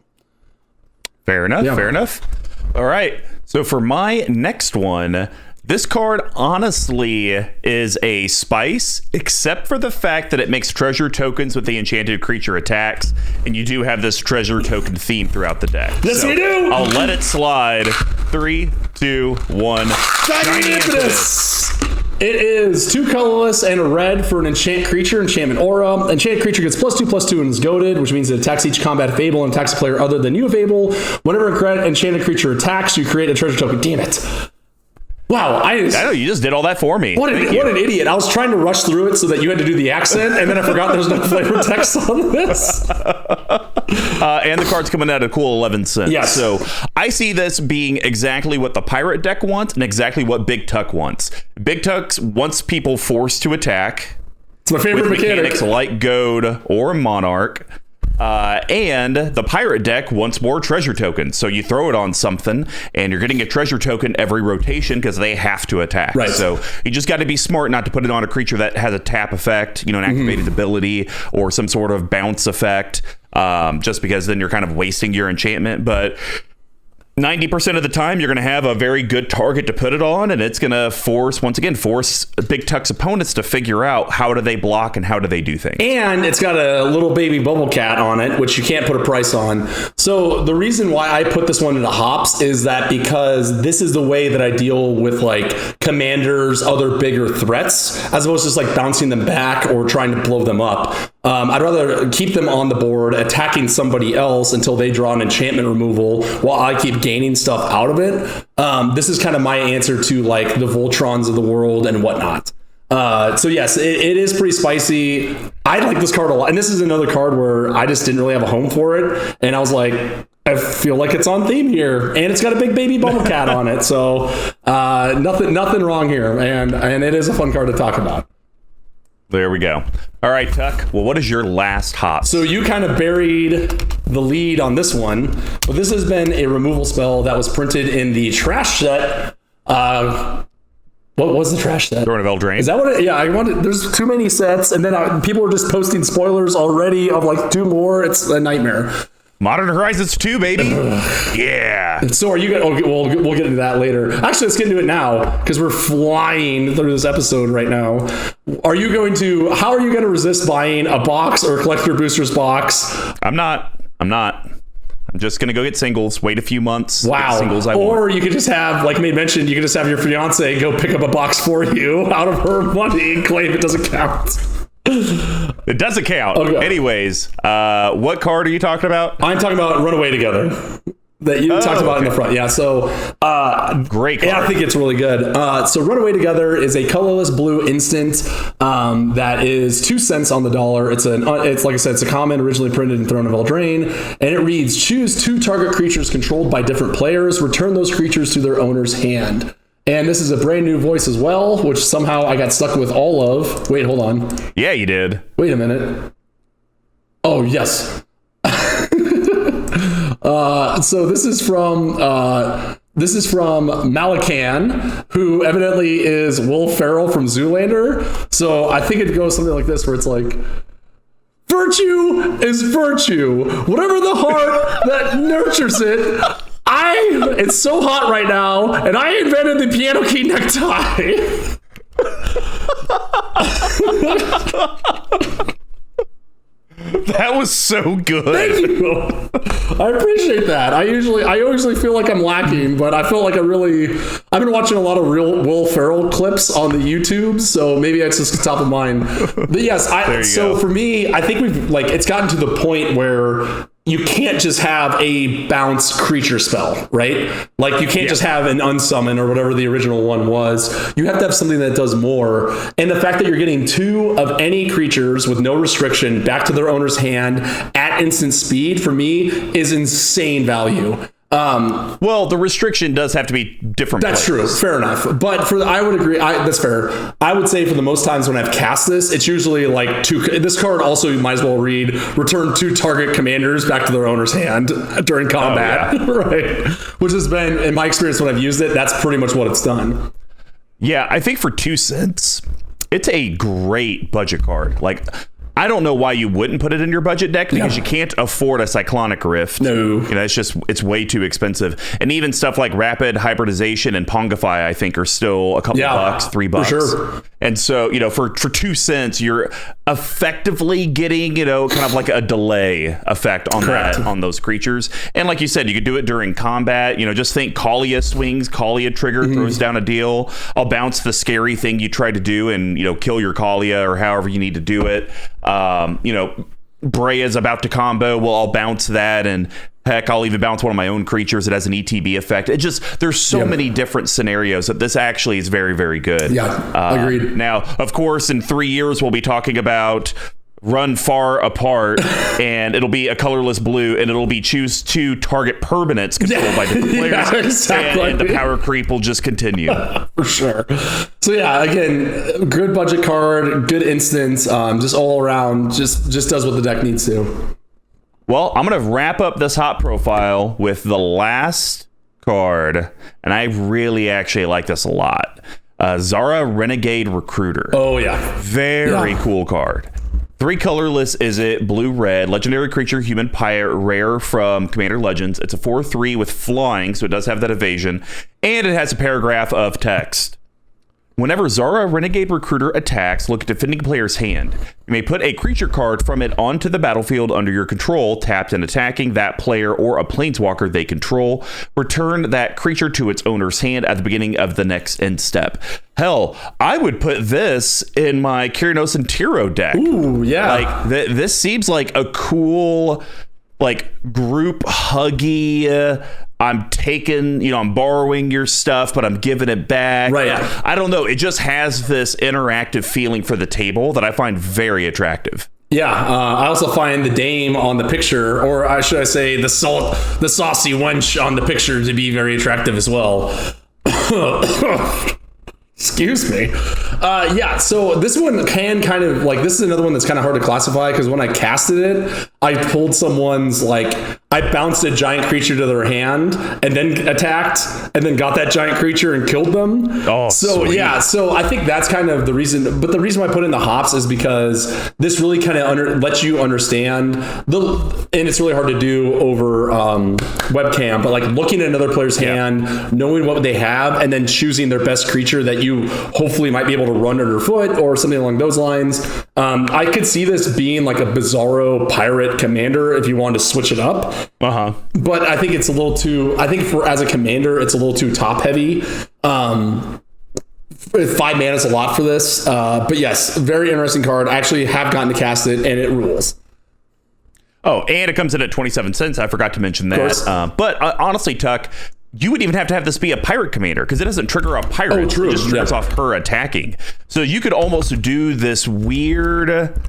Fair enough. Yeah. Fair enough. All right. So for my next one, this card honestly is a spice, except for the fact that it makes treasure tokens with the enchanted creature attacks, and you do have this treasure token theme throughout the deck. Yes, we do. I'll let it slide. 3, 2, 1. Shiny Impetus. It is 2 colorless and a red for an enchant creature, enchantment aura. Enchanted creature gets +2/+2 and is goaded, which means it attacks each combat if able and attacks a player other than you if able. Whenever an enchanted creature attacks, you create a treasure token. Damn it. Wow, I know you just did all that for me. What an idiot. I was trying to rush through it so that you had to do the accent, and then I forgot there's no flavor text on this. And the card's coming out at a cool 11 cents. Yes. So I see this being exactly what the pirate deck wants and exactly what BigTuck wants. BigTuck wants people forced to attack. It's my favorite with mechanic. mechanics like Goad or Monarch. And the pirate deck wants more treasure tokens. So you throw it on something and you're getting a treasure token every rotation because they have to attack. Right. So you just got to be smart not to put it on a creature that has a tap effect, an activated ability or some sort of bounce effect, just because then you're kind of wasting your enchantment. But 90% of the time, you're going to have a very good target to put it on, and it's going to force BigTuck's opponents to figure out how do they block and how do they do things. And it's got a little baby bubble cat on it, which you can't put a price on. So the reason why I put this one into hops is that because this is the way that I deal with like commanders, other bigger threats, as opposed to just like bouncing them back or trying to blow them up. I'd rather keep them on the board, attacking somebody else until they draw an enchantment removal while I keep gaining stuff out of it. This is kind of my answer to like the Voltrons of the world and whatnot. So yes, it is pretty spicy. I like this card a lot. And this is another card where I just didn't really have a home for it. And I was like, I feel like it's on theme here. And it's got a big baby bubble cat on it. So nothing wrong here. And it is a fun card to talk about. There we go. All right, Tuck. Well, what is your last hop? So you kind of buried the lead on this one, but this has been a removal spell that was printed in the trash set. What was the trash set? Throne of Eldraine. Is that what it? Yeah, I wanted. There's too many sets, and then people are just posting spoilers already of like 2 more. It's a nightmare. Modern Horizons 2, baby. Yeah. So are you going to, we'll get into that later. Actually, let's get into it now because we're flying through this episode right now. How are you going to resist buying a box or a collector boosters box? I'm not. I'm just going to go get singles, wait a few months. Wow. Singles I or want. you could just have, like May mentioned, you could just have your fiance go pick up a box for you out of her money and claim it doesn't count. It doesn't count. Okay. Anyways, what card are you talking about? I'm talking about Runaway Together that you talked about in the front. Yeah, so great card. Yeah, I think it's really good. So Runaway Together is a colorless blue instant that is 2 cents on the dollar. It's like I said, it's a common originally printed in Throne of Eldraine, and it reads: choose 2 target creatures controlled by different players. Return those creatures to their owner's hand. And this is a brand new voice as well, which somehow I got stuck with all of. Wait, hold on. Yeah, you did. Wait a minute. Oh, yes. So this is from Malcom, who evidently is Will Ferrell from Zoolander. So I think it goes something like this, where it's like, virtue is virtue. Whatever the heart that nurtures it. It's so hot right now, and I invented the piano key necktie. That was so good. Thank you. I appreciate that. I usually feel like I'm lacking, but I feel like I've been watching a lot of real Will Ferrell clips on the YouTube, so maybe it's just top of mind. But yes, go. For me, I think it's gotten to the point where you can't just have a bounce creature spell, right? Like you can't just have an unsummon or whatever the original one was. You have to have something that does more. And the fact that you're getting 2 of any creatures with no restriction back to their owner's hand at instant speed, for me, is insane value. Well, the restriction does have to be different. That's true. Fair enough. But I would agree. That's fair. I would say for the most times when I've cast this, it's usually like 2. This card also, you might as well read: return 2 target commanders back to their owner's hand during combat. Oh, yeah. Right. Which has been, in my experience, when I've used it, that's pretty much what it's done. Yeah, I think for 2 cents, it's a great budget card. Like, I don't know why you wouldn't put it in your budget deck, because you can't afford a Cyclonic Rift. No. It's way too expensive. And even stuff like Rapid Hybridization and Pongify, I think, are still a couple bucks, $3. For sure. And so, for 2 cents, you're effectively getting, kind of like a delay effect on on those creatures. And like you said, you could do it during combat. Just think Kalia swings, Kalia trigger, throws down a deal. I'll bounce the scary thing you try to do and, kill your Kalia or however you need to do it. Brea's about to combo. Well, I'll bounce that, and heck, I'll even bounce one of my own creatures that has an ETB effect. There's so many different scenarios that this actually is very, very good. Yeah, agreed. Now, of course, in 3 years, we'll be talking about run far apart, and it'll be a colorless blue, and it'll be choose to target permanents controlled by different players. Yeah, exactly. And the power creep will just continue. For sure. So yeah, again, good budget card, good instance, just all around, just does what the deck needs to. Well, I'm going to wrap up this hot profile with the last card, and I really actually like this a lot. Zara Renegade Recruiter. Oh yeah. Very cool card. 3 colorless, is it blue-red, legendary creature, human pirate, rare from Commander Legends. It's a 4/3 with flying, so it does have that evasion, and it has a paragraph of text. Whenever Zara Renegade Recruiter attacks, look at defending player's hand. You may put a creature card from it onto the battlefield under your control, tapped and attacking that player or a planeswalker they control. Return that creature to its owner's hand at the beginning of the next end step. Hell, I would put this in my Kyrnos and Tiro deck. Ooh, yeah. Like, this seems like a cool, like, group huggy, I'm taking, I'm borrowing your stuff, but I'm giving it back. Right. I don't know. It just has this interactive feeling for the table that I find very attractive. Yeah. I also find the dame on the picture, or should I say the saucy wench on the picture, to be very attractive as well. Excuse me. Yeah, so this one can kind of, like, this is another one that's kind of hard to classify, because when I casted it, I pulled someone's, like, I bounced a giant creature to their hand and then attacked and then got that giant creature and killed them. Oh, so sweet. Yeah, so I think that's kind of the reason. But the reason why I put in the hops is because this really kind of lets you understand and it's really hard to do over webcam, but like looking at another player's hand, knowing what they have, and then choosing their best creature that you hopefully might be able to run underfoot or something along those lines. I could see this being like a Bizarro pirate commander if you wanted to switch it up. But I think it's a little too, as a commander, it's a little too top heavy. 5 mana is a lot for this. But yes, very interesting card. I actually have gotten to cast it, and it rules. Oh, and it comes in at 27 cents. I forgot to mention that. But honestly, Tuck, you would even have to have this be a pirate commander, because it doesn't trigger off pirate. Oh, true. It just triggers off her attacking. So you could almost do this weird...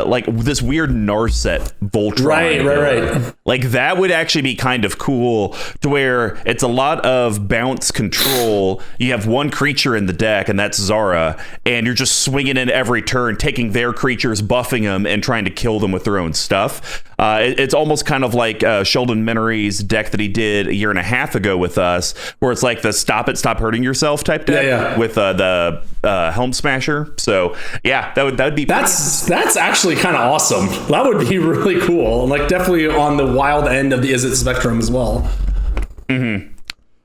like this weird Narset Voltron. Right. Like that would actually be kind of cool, to where it's a lot of bounce control. You have one creature in the deck, and that's Zara, and you're just swinging in every turn, taking their creatures, buffing them, and trying to kill them with their own stuff. It's almost kind of like Sheldon Menery's deck that he did a year and a half ago with us, where it's like the stop hurting yourself type deck with the Helm Smasher. So yeah, that would be that's actually kind of awesome. That would be really cool. Like definitely on the wild end of the Is It spectrum as well.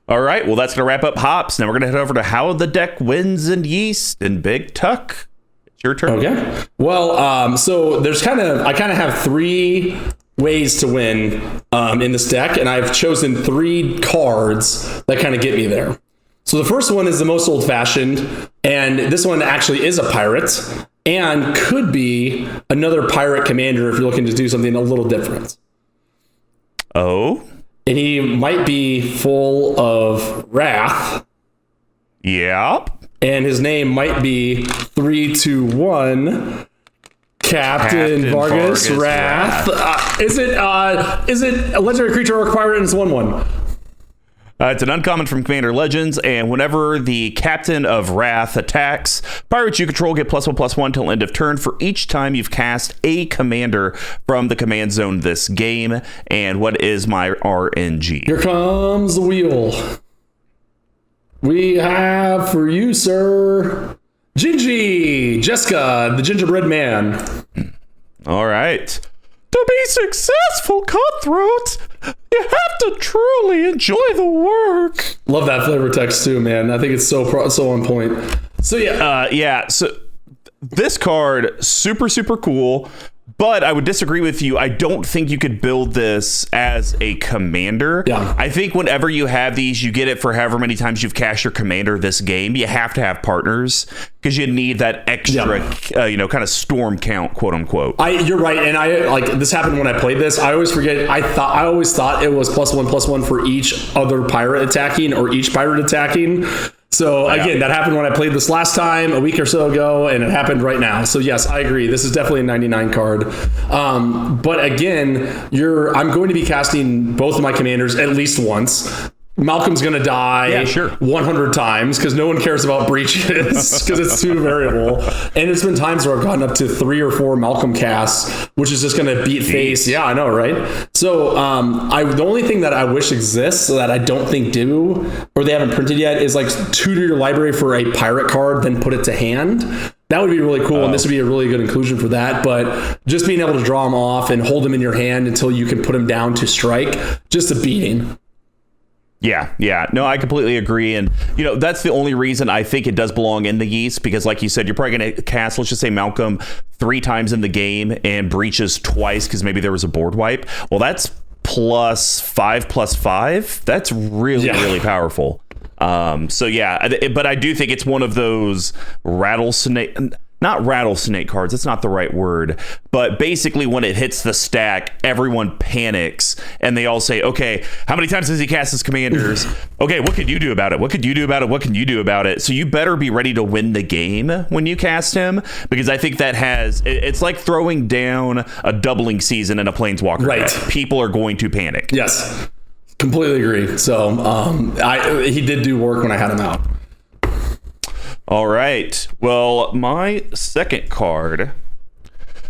All right, well, that's gonna wrap up hops. Now we're gonna head over to how the deck wins in Yeast and BigTuck. It's your turn. Okay. Well, so I kind of have 3 ways to win in this deck, and I've chosen 3 cards that kind of get me there. So the first one is the most old-fashioned, and this one actually is a pirate, and could be another pirate commander if you're looking to do something a little different. Oh? And he might be full of wrath. Yep. And his name might be 3-2-1 Captain Vargas Wrath. Is it a legendary creature or a pirate, and it's 1/1? It's an uncommon from Commander Legends, and whenever the Captain of Wrath attacks, pirates you control get +1/+1 till end of turn for each time you've cast a commander from the command zone this game. And what is my RNG? Here comes the wheel. We have for you, sir, Gingy, Jessica, the gingerbread man. All right. To be successful, Cutthroat, you have to truly enjoy the work. Love that flavor text too, man. I think it's so on point. So yeah. So this card, super cool, but I would disagree with you. I don't think you could build this as a commander. Yeah. I think whenever you have these, you get it for however many times you've cast your commander this game. You have to have partners, because you need that extra, kind of storm count, quote unquote. You're right, and I like this happened when I played this. I always forget. I always thought it was +1/+1 for each other pirate attacking or each pirate attacking. So again, that happened when I played this last time a week or so ago, and it happened right now. So yes, I agree. This is definitely a 99 card. But again, I'm going to be casting both of my commanders at least once. Malcolm's going to die 100 times because no one cares about Breeches because it's too variable. And it's been times where I've gotten up to 3 or 4 Malcolm casts, which is just going to beat face. Yeah, I know, right? So the only thing that I wish exists that I don't think do, or they haven't printed yet, is like tutor your library for a pirate card, then put it to hand. That would be really cool, and this would be a really good inclusion for that. But just being able to draw them off and hold them in your hand until you can put them down to strike, just a beating. Yeah. No, I completely agree. And, that's the only reason I think it does belong in the yeast, because like you said, you're probably going to cast, let's just say Malcolm 3 times in the game and Breeches twice because maybe there was a board wipe. Well, that's +5/+5. That's really powerful. But I do think it's one of those not rattlesnake cards. That's not the right word. But basically, when it hits the stack, everyone panics and they all say, okay, how many times does he cast his commanders? Okay, what can you do about it? What can you do about it? What can you do about it? So you better be ready to win the game when you cast him, because I think it's like throwing down a doubling season in a Planeswalker. Right. Deck. People are going to panic. Yes, completely agree. So he did do work when I had him out. All right. Well, my second card.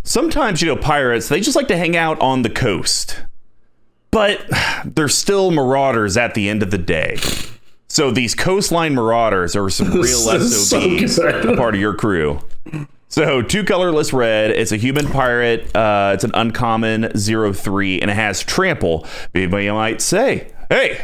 Sometimes, pirates, they just like to hang out on the coast. But they're still marauders at the end of the day. So these coastline marauders are some real SOBs, a part of your crew. So 2 colorless red. It's a human pirate. It's an uncommon 0/3, and it has trample. People might say, hey,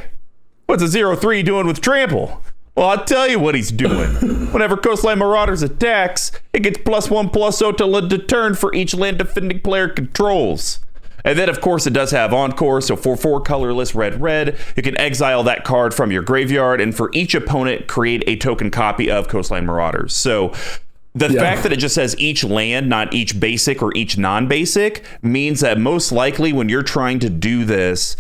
what's a 0/3 doing with trample? Well, I'll tell you what he's doing. Whenever Coastline Marauders attacks, it gets +1/+0 till end of turn for each land defending player controls. And then, of course, it does have Encore, so for 4 colorless red, you can exile that card from your graveyard, and for each opponent, create a token copy of Coastline Marauders. So the fact that it just says each land, not each basic or each non-basic, means that most likely when you're trying to do this,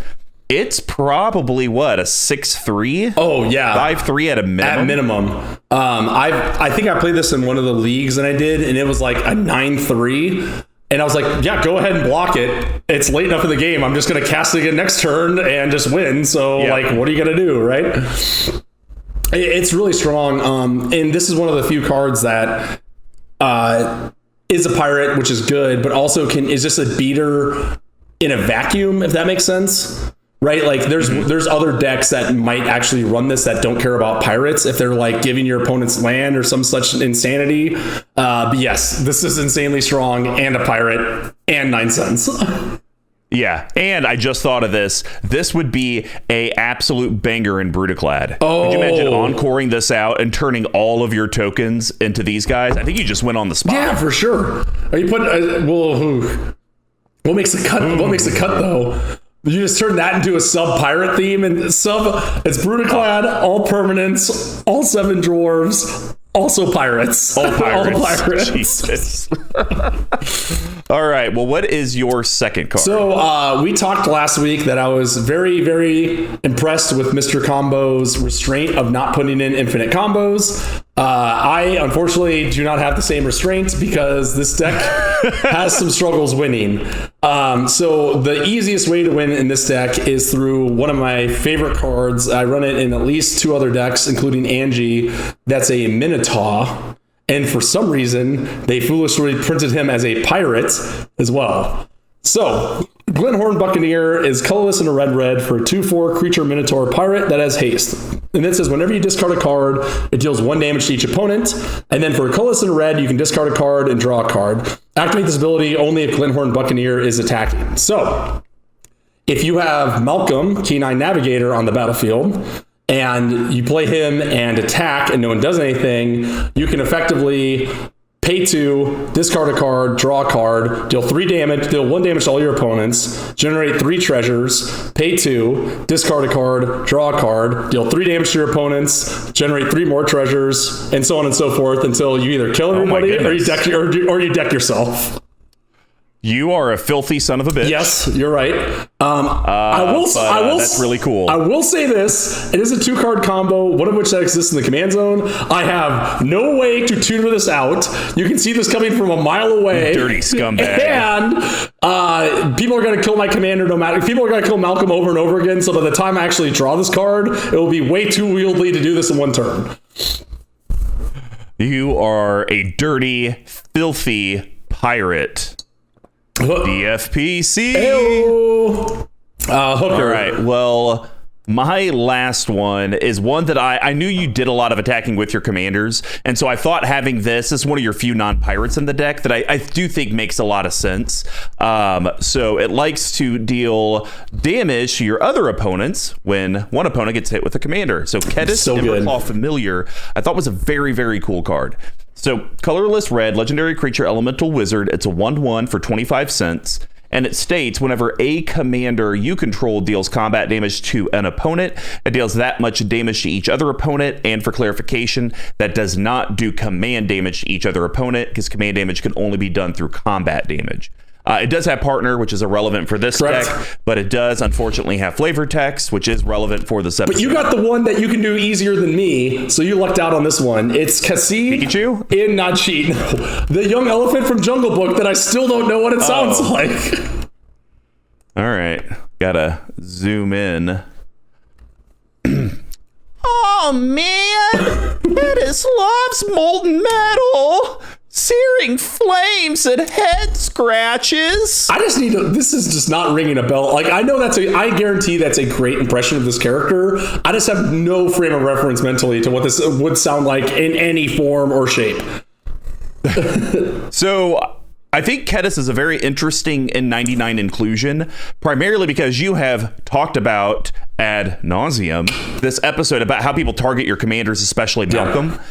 it's probably a 6/3? Oh yeah, 5/3 at a minimum. At minimum. I think I played this in one of the leagues that I did, and it was like a 9/3. And I was like, yeah, go ahead and block it. It's late enough in the game. I'm just going to cast it again next turn and just win. So what are you going to do, right? It's really strong. And this is one of the few cards that is a pirate, which is good, but also is just a beater in a vacuum, if that makes sense. Right, like there's other decks that might actually run this that don't care about pirates if they're like giving your opponent's land or some such insanity. But yes, this is insanely strong and a pirate and 9 cents. Yeah, and I just thought of this. This would be a absolute banger in Brutaclad. Oh. Could you imagine encoring this out and turning all of your tokens into these guys? I think you just went on the spot. Yeah, for sure. Are you putting? What makes the cut? What makes the cut though? You just turn that into a sub-pirate theme, and it's Brutaclad, all permanents, all 7 dwarves, also pirates. All pirates. All pirates. Jesus. All right, well, what is your second card? So we talked last week that I was very, very impressed with Mr. Combo's restraint of not putting in infinite combos. I, unfortunately, do not have the same restraint because this deck has some struggles winning. So the easiest way to win in this deck is through one of my favorite cards. I run it in at least 2 other decks, including Angie. That's a Minotaur. And for some reason, they foolishly printed him as a pirate as well. So, Glenhorn Buccaneer is colorless and a red for a 2/4 creature Minotaur pirate that has haste. And it says whenever you discard a card, it deals 1 damage to each opponent. And then for a colorless and red, you can discard a card and draw a card. Activate this ability only if Glenhorn Buccaneer is attacking. So, if you have Malcom, Key9 Navigator on the battlefield, and you play him and attack and no one does anything, you can effectively pay 2, discard a card, draw a card, deal 1 damage to all your opponents, generate 3 treasures, pay 2, discard a card, draw a card, deal 3 damage to your opponents, generate 3 more treasures, and so on and so forth until you either kill everybody or you deck yourself. You are a filthy son of a bitch. Yes, you're right. I will. That's really cool. I will say this: it is a 2-card combo, one of which that exists in the command zone. I have no way to tutor this out. You can see this coming from a mile away. Dirty scumbag. And people are going to kill my commander no matter. People are going to kill Malcom over and over again. So by the time I actually draw this card, it will be way too wieldy to do this in one turn. You are a dirty, filthy pirate. DFPC. Hooker. All right. Well, my last one is one that I knew you did a lot of attacking with your commanders, and so I thought having this is one of your few non-pirates in the deck that I do think makes a lot of sense. So it likes to deal damage to your other opponents when one opponent gets hit with a commander. So Kedis, Emberclaw Familiar, I thought was a very, very cool card. So colorless red, legendary creature, elemental wizard. It's a 1/1 for 25 cents. And it states whenever a commander you control deals combat damage to an opponent, it deals that much damage to each other opponent. And for clarification, that does not do command damage to each other opponent, because command damage can only be done through combat damage. It does have partner, which is irrelevant for this deck, but it does unfortunately have flavor text, which is relevant for this episode. But you got the one that you can do easier than me, so you lucked out on this one. It's Cassie Pikachu? in not cheat. The young elephant from Jungle Book that I still don't know what it sounds like. All right, gotta zoom in. Oh man, Kedis loves molten metal. Searing flames and head scratches. I just need to. This is just not ringing a bell. Like, I know I guarantee that's a great impression of this character. I just have no frame of reference mentally to what this would sound like in any form or shape. So I think Kedis is a very interesting N99 inclusion, primarily because you have talked about ad nauseum this episode about how people target your commanders, especially Malcom. Yeah.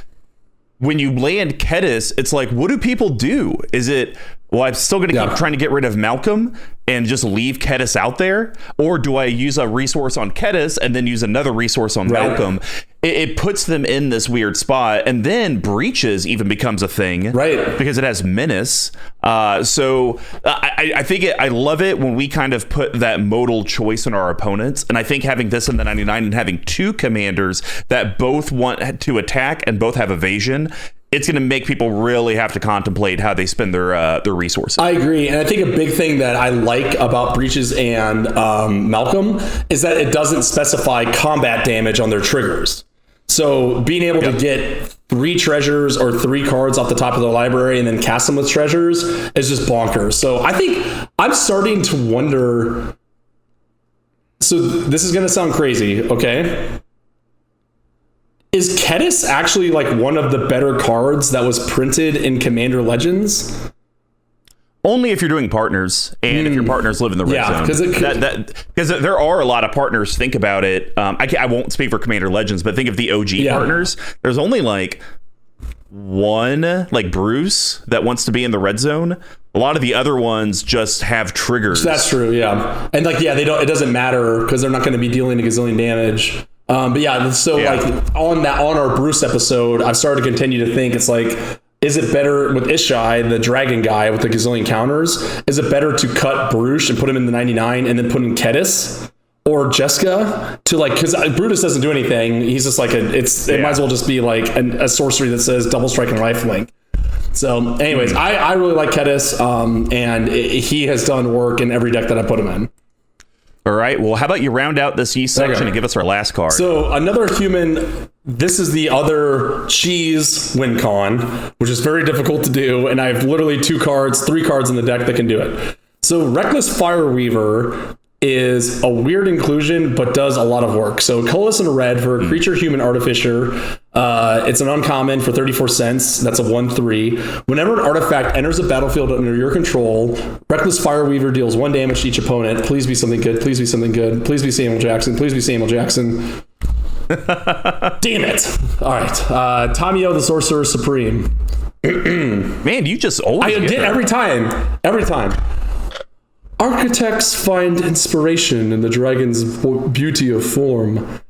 When you land Kedis, it's like, what do people do? Is it, well, I'm still going to keep trying to get rid of Malcom and just leave Kedis out there? Or do I use a resource on Kedis and then use another resource on Malcom? It puts them in this weird spot. And then Breeches even becomes a thing. Right. Because it has Menace. So I think I love it when we kind of put that modal choice on our opponents. And I think having this in the 99 and having two commanders that both want to attack and both have evasion, it's going to make people really have to contemplate how they spend their resources. I agree. And I think a big thing that I like about Breeches and Malcom is that it doesn't specify combat damage on their triggers. So being able to get 3 treasures or 3 cards off the top of the library and then cast them with treasures is just bonkers. So I think I'm starting to wonder. So this is going to sound crazy, okay? Is Kedis actually like one of the better cards that was printed in Commander Legends? Only if you're doing partners, and if your partners live in the red zone. Because there are a lot of partners. Think about it. I won't speak for Commander Legends, but think of the OG partners. There's only like one, like Brews, that wants to be in the red zone. A lot of the other ones just have triggers. That's true, yeah. And like, they don't. It doesn't matter because they're not going to be dealing a gazillion damage. But like on our Bruce episode, I've started to continue to think it's like, is it better with Ishai, the dragon guy with the gazillion counters? Is it better to cut Bruce and put him in the 99 and then put in Kedis or Jessica to like, because Brutus doesn't do anything. He's just like it might as well just be like a sorcery that says double strike and lifelink. So anyways, I really like Kedis, and he has done work in every deck that I put him in. All right. Well, how about you round out this Yeast section and give us our last card? So another human. This is the other cheese win con, which is very difficult to do. And I have literally 3 cards in the deck that can do it. So Reckless Fireweaver is a weird inclusion, but does a lot of work. So colorless and red for a creature, human, artificer. It's an uncommon for 34 cents. That's a 1/3. Whenever an artifact enters a battlefield under your control, Reckless Fireweaver deals 1 damage to each opponent. Please be something good. Please be something good. Please be Samuel Jackson. Please be Samuel Jackson. Damn it. All right. Tamio the Sorcerer Supreme. Man, you just always I did every time. Every time. Architects find inspiration in the dragon's beauty of form.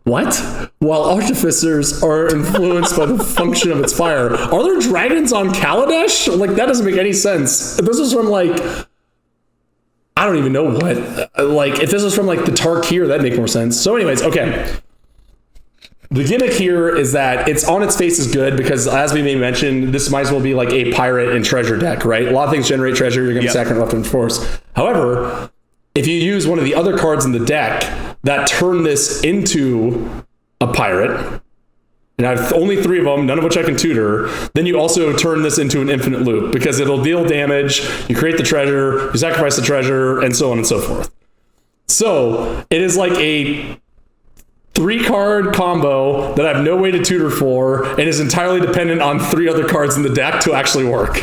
What? While artificers are influenced by the function of its fire, are there dragons on Kaladesh? Like, that doesn't make any sense. If this was from, like, I don't even know what. Like, if this was from, like, the Tarkir, that'd make more sense. So anyways, okay. The gimmick here is that it's on its face is good because, as we may mention, this might as well be like a pirate and treasure deck, right? A lot of things generate treasure. You're going to sack and weapon force. However, if you use one of the other cards in the deck that turn this into a pirate, and I have only 3 of them, none of which I can tutor, then you also turn this into an infinite loop because it'll deal damage. You create the treasure, you sacrifice the treasure, and so on and so forth. So it is like a 3-card combo that I have no way to tutor for and is entirely dependent on 3 other cards in the deck to actually work.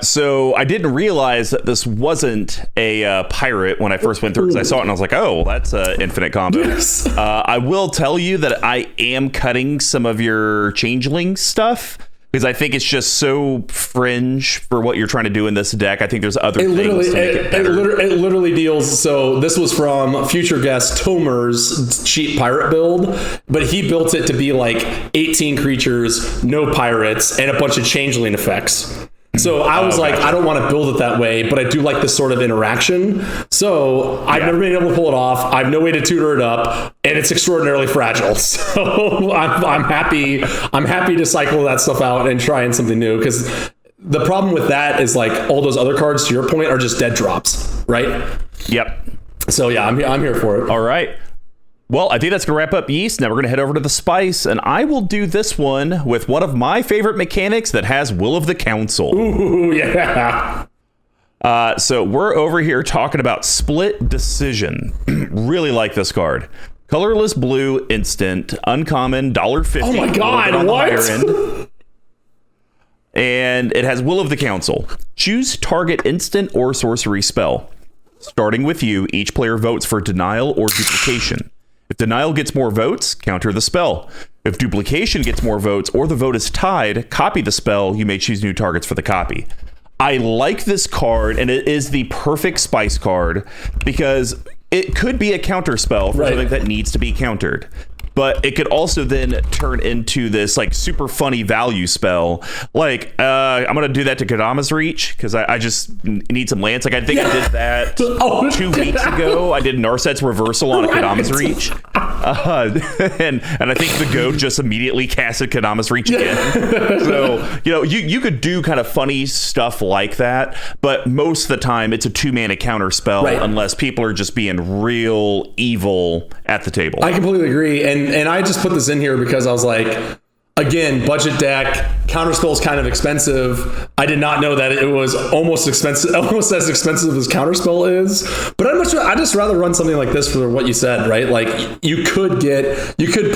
So I didn't realize that this wasn't a pirate when I first went through because I saw it and I was like, oh, that's an infinite combo. Yes. I will tell you that I am cutting some of your changeling stuff because I think it's just so fringe for what you're trying to do in this deck. I think there's other things to make it better. It literally deals. So this was from future guest Tomer's cheap pirate build, but he built it to be like 18 creatures, no pirates, and a bunch of changeling effects. So I was like, I don't want to build it that way, but I do like this sort of interaction. So I've never been able to pull it off. I have no way to tutor it up, and it's extraordinarily fragile. So I'm happy. I'm happy to cycle that stuff out and try in something new because the problem with that is like all those other cards, to your point, are just dead drops, right? Yep. So yeah, I'm here for it. All right. Well, I think that's going to wrap up Yeast. Now we're going to head over to the Spice, and I will do this one with one of my favorite mechanics that has Will of the Council. Ooh, yeah. So we're over here talking about Split Decision. Really like this card. Colorless blue, instant, uncommon, $1.50. Oh my God, what? And it has Will of the Council. Choose target instant or sorcery spell. Starting with you, each player votes for denial or duplication. If denial gets more votes, counter the spell. If duplication gets more votes or the vote is tied, copy the spell. You may choose new targets for the copy. I like this card, and it is the perfect Spice card because it could be a counter spell for something that needs to be countered. But it could also then turn into this like super funny value spell. Like, I'm going to do that to Kadama's Reach because I just need some lands. Like, I think I did that 2 weeks ago. I did Narset's Reversal on a Kadama's Reach. And I think the Goat just immediately casted Kadama's Reach again. So, you could do kind of funny stuff like that. But most of the time, it's a 2-mana counter spell unless people are just being real evil at the table. I completely agree. And I just put this in here because I was like, again, budget deck, counterspell is kind of expensive. I did not know that it was almost as expensive as counterspell is. But I'd just rather run something like this for what you said, right? Like you could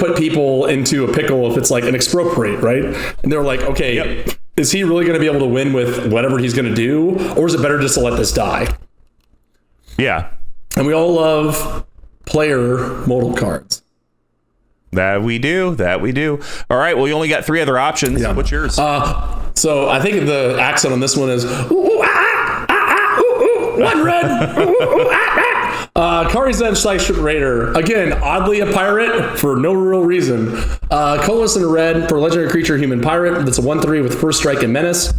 put people into a pickle if it's like an expropriate, right? And they're like, okay, is he really going to be able to win with whatever he's going to do, or is it better just to let this die? Yeah, and we all love player modal cards. That we do. All right. Well, you only got 3 other options. Yeah. What's yours? So I think the accent on this one is one red. Kari's Edge Ship Raider. Again, oddly a pirate for no real reason. Colorless and a red for legendary creature human pirate. That's a 1/3 with first strike and menace.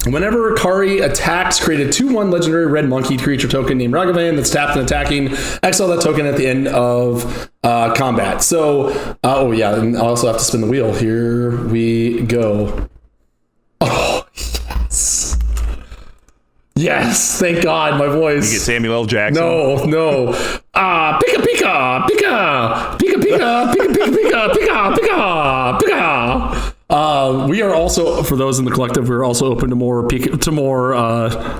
Whenever Kari attacks, create a 2/1 legendary red monkey creature token named Ragavan that's tapped and attacking. Exile that token at the end of combat. So, and I also have to spin the wheel. Here we go. Oh, yes. Yes, thank God, my voice. You get Samuel L. Jackson. No. Pika, pika, pika, pika, pika, pika, pika, pika, pika, pika. We are also, for those in the collective, we're also open to more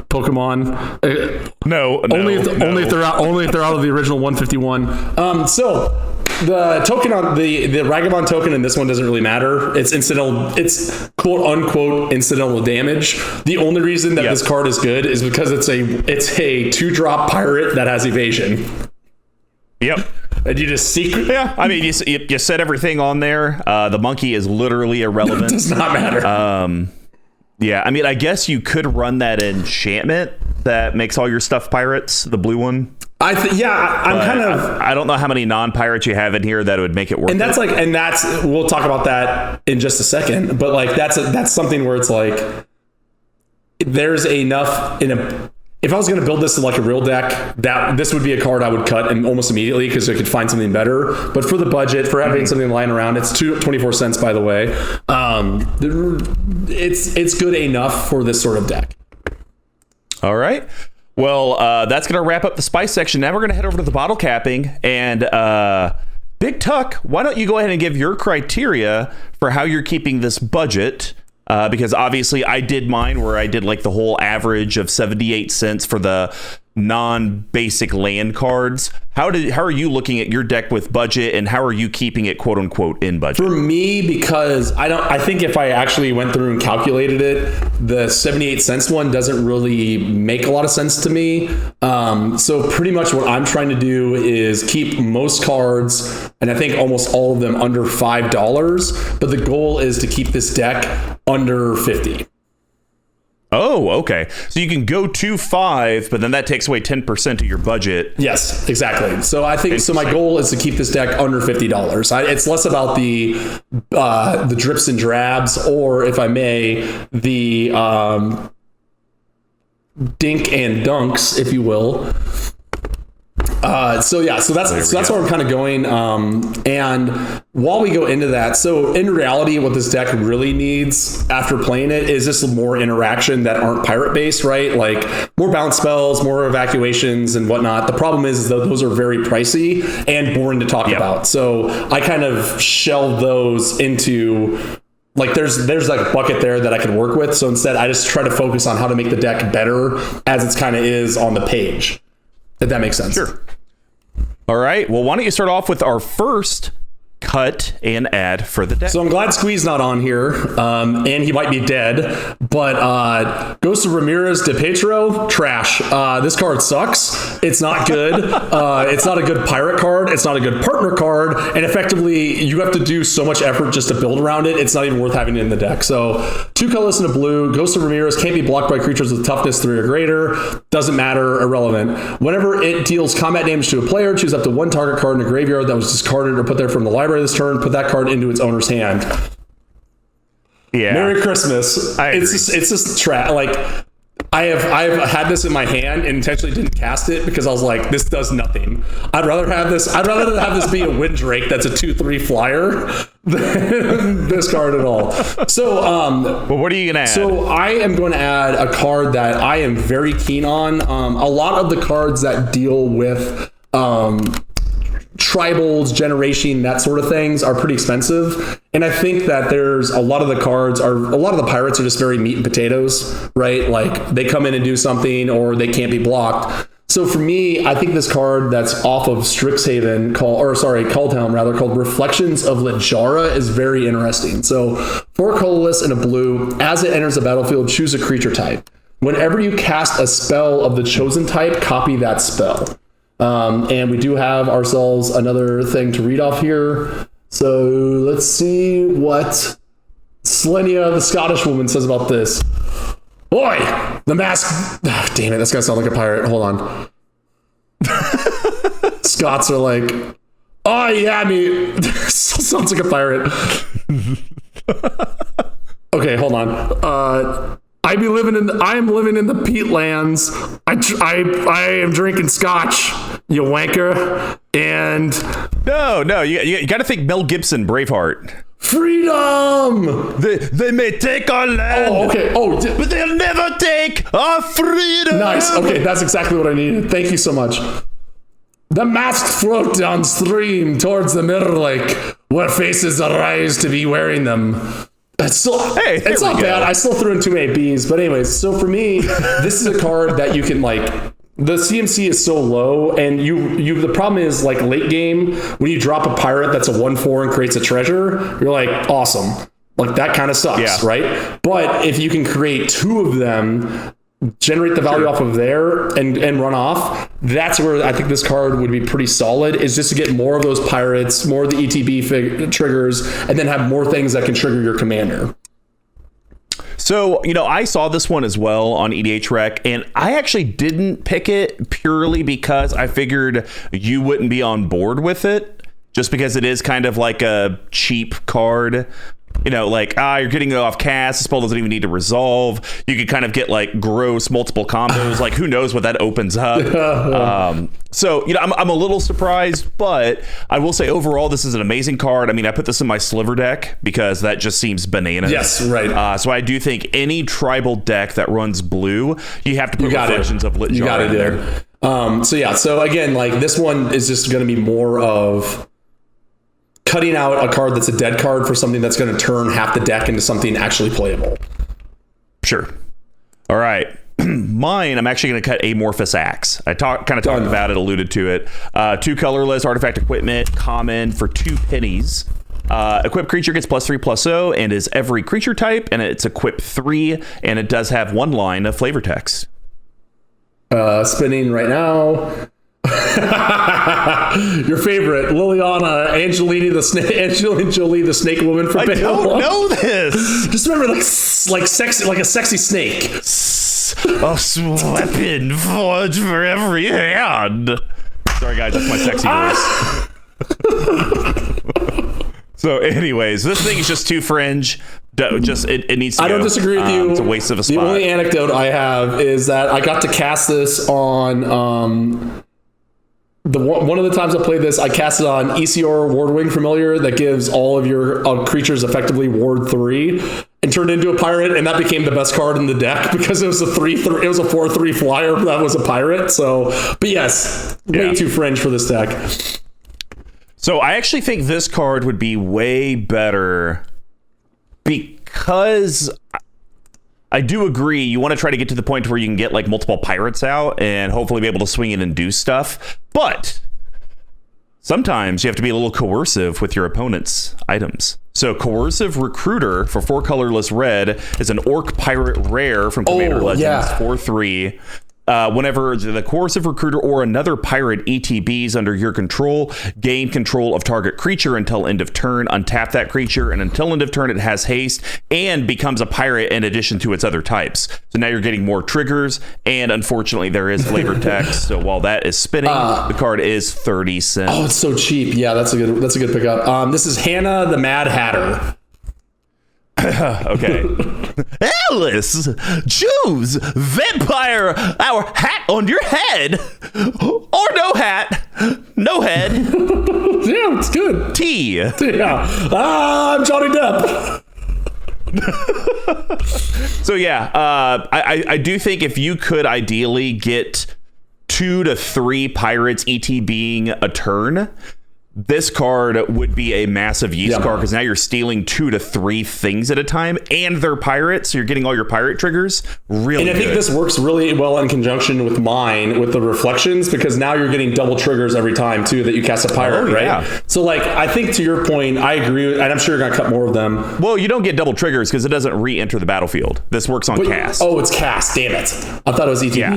Pokemon. Only if they're out of the original 151. So the token on the Ragavan token in this one doesn't really matter. It's incidental. It's quote unquote incidental damage. The only reason that this card is good is because it's a 2-drop pirate that has evasion. Yep. And you just secret. Yeah, I mean, you set everything on there. The monkey is literally irrelevant. It does not matter. Yeah, I mean, I guess you could run that enchantment that makes all your stuff pirates, the blue one. I'm kind of. I don't know how many non-pirates you have in here that would make it work. And that's we'll talk about that in just a second. But like that's something where it's like there's enough if I was going to build this in like a real deck, that this would be a card I would cut and almost immediately because I could find something better. But for the budget, for having something lying around, it's 24 cents, by the way. It's good enough for this sort of deck. All right. Well, that's going to wrap up the spice section. Now we're going to head over to the bottle capping. And BigTuck, why don't you go ahead and give your criteria for how you're keeping this budget? Because obviously I did mine where I did like the whole average of 78 cents for the non-basic land cards. How are you looking at your deck with budget, and how are you keeping it quote unquote in budget? For me, because I think if I actually went through and calculated it, the 78 cents one doesn't really make a lot of sense to me. So pretty much what I'm trying to do is keep most cards, and I think almost all of them, under $5, but the goal is to keep this deck under 50. Oh, okay. So you can go to 5, but then that takes away 10% of your budget. Yes, exactly. So I think my goal is to keep this deck under $50. It's less about the drips and drabs, or if I may, the dink and dunks, if you will. So that's where I'm kind of going. And while we go into that, so in reality, what this deck really needs after playing it is just more interaction that aren't pirate based, right? Like more bounce spells, more evacuations and whatnot. The problem is that those are very pricey and boring to talk about. So I kind of shelved those into like there's like a bucket there that I can work with. So instead I just try to focus on how to make the deck better as it's kind of is on the page. If that makes sense. Sure. All right. Well, why don't you start off with our first cut and add for the deck? So I'm glad Squee's not on here, and he might be dead, but Ghost of Ramirez de Petro, trash. This card sucks. It's not good. It's not a good pirate card. It's not a good partner card, and effectively you have to do so much effort just to build around it. It's not even worth having it in the deck. So 2 colorless and a blue. Ghost of Ramirez can't be blocked by creatures with toughness 3 or greater. Doesn't matter. Irrelevant. Whenever it deals combat damage to a player, choose up to 1 target card in a graveyard that was discarded or put there from the library this turn, put that card into its owner's hand. Yeah. Merry Christmas. It's just like I've had this in my hand and intentionally didn't cast it because I was like, this does nothing. I'd rather have this be a Windrake that's a 2/3 flyer than this card at all. So well, what are you gonna add? So I am going to add a card that I am very keen on. A lot of the cards that deal with tribals, generation, that sort of things are pretty expensive. And I think that there's a lot of the pirates are just very meat and potatoes, right? Like they come in and do something or they can't be blocked. So for me, I think this card that's off of Strixhaven Calltown rather, called Reflections of Lijara is very interesting. So 4 colorless and a blue, as it enters the battlefield, choose a creature type. Whenever you cast a spell of the chosen type, copy that spell. And we do have ourselves another thing to read off here. So let's see what Selenia, the Scottish woman, says about this. Boy, the mask. Damn it, that's gonna sound like a pirate. Hold on. Scots are like, oh yeah, me. Sounds like a pirate. Okay, hold on. I am living in the peatlands. I am drinking scotch, you wanker. And no, you got to think Mel Gibson, Braveheart. Freedom. They may take our land. Oh, okay. But they'll never take our freedom. Nice. Okay, that's exactly what I needed. Thank you so much. The masked float downstream towards the mirror lake, where faces arise to be wearing them. It's not bad. I still threw in too many B's, but anyways, so for me, this is a card that you can like. The CMC is so low, and the problem is like late game when you drop a pirate that's a 1/4 and creates a treasure, you're like awesome. Like that kind of sucks, right? But if you can create 2 of them, generate the value off of there and run off, that's where I think this card would be pretty solid, is just to get more of those pirates, more of the ETB triggers, and then have more things that can trigger your commander. So, I saw this one as well on EDH Rec, and I actually didn't pick it purely because I figured you wouldn't be on board with it, just because it is kind of like a cheap card. You're getting it off cast. The spell doesn't even need to resolve. You could kind of get gross multiple combos. Who knows what that opens up. So I'm a little surprised, but I will say overall this is an amazing card. I mean, I put this in my sliver deck because that just seems bananas. Yes, right. So I do think any tribal deck that runs blue, you have to put Reflections of Lit Jar in there. So again, this one is just going to be more of cutting out a card that's a dead card for something that's going to turn half the deck into something actually playable. Sure. All right. Mine, I'm actually going to cut Amorphous Axe. I talked about it, alluded to it. 2 colorless artifact equipment, common for 2 pennies. Equipped creature gets +3/+0 and is every creature type, and it's equipped 3, and it does have 1 line of flavor text. Spinning right now. Your favorite, Liliana Angelina Jolie, the snake woman from I don't know this. Just remember, like sexy, like a sexy snake. A weapon forged for every hand. Sorry, guys, that's my sexy voice. So, anyways, this thing is just too fringe. It needs to go. I don't disagree with you. It's a waste of a spot. The only anecdote I have is that I got to cast this on one of the times I played this, I cast it on ECR Wardwing Familiar that gives all of your creatures effectively Ward 3 and turned into a pirate, and that became the best card in the deck because it was a 3/3. It was a 4/3 flyer that was a pirate. So, but yes, way too fringe for this deck. So I actually think this card would be way better because I do agree you want to try to get to the point where you can get multiple pirates out and hopefully be able to swing in and do stuff. But sometimes you have to be a little coercive with your opponent's items. So Coercive Recruiter for 4 colorless red is an Orc Pirate rare from Commander Legends, 4/3. Whenever the Coercive Recruiter or another pirate ETBs under your control, gain control of target creature until end of turn, untap that creature, and until end of turn it has haste and becomes a pirate in addition to its other types. So now you're getting more triggers, and unfortunately there is flavor text. So while that is spinning, the card is 30 cents. Oh, it's so cheap. Yeah, that's a good pickup. This is Hannah the Mad Hatter. Okay. Alice, choose vampire, our hat on your head, or no hat, no head. Yeah, it's good. T. Yeah. I'm Johnny Depp. So yeah, I do think if you could ideally get 2 to 3 pirates ETBing a turn, this card would be a massive use card because now you're stealing 2 to 3 things at a time, and they're pirates, so you're getting all your pirate triggers. Really, and I think this works really well in conjunction with mine with the reflections because now you're getting double triggers every time too that you cast a pirate, right? So I think to your point, I agree with, and I'm sure you're gonna cut more of them. Well, you don't get double triggers because it doesn't re-enter the battlefield. This works on cast. Oh, it's cast. Damn it! I thought it was ETB. Yeah.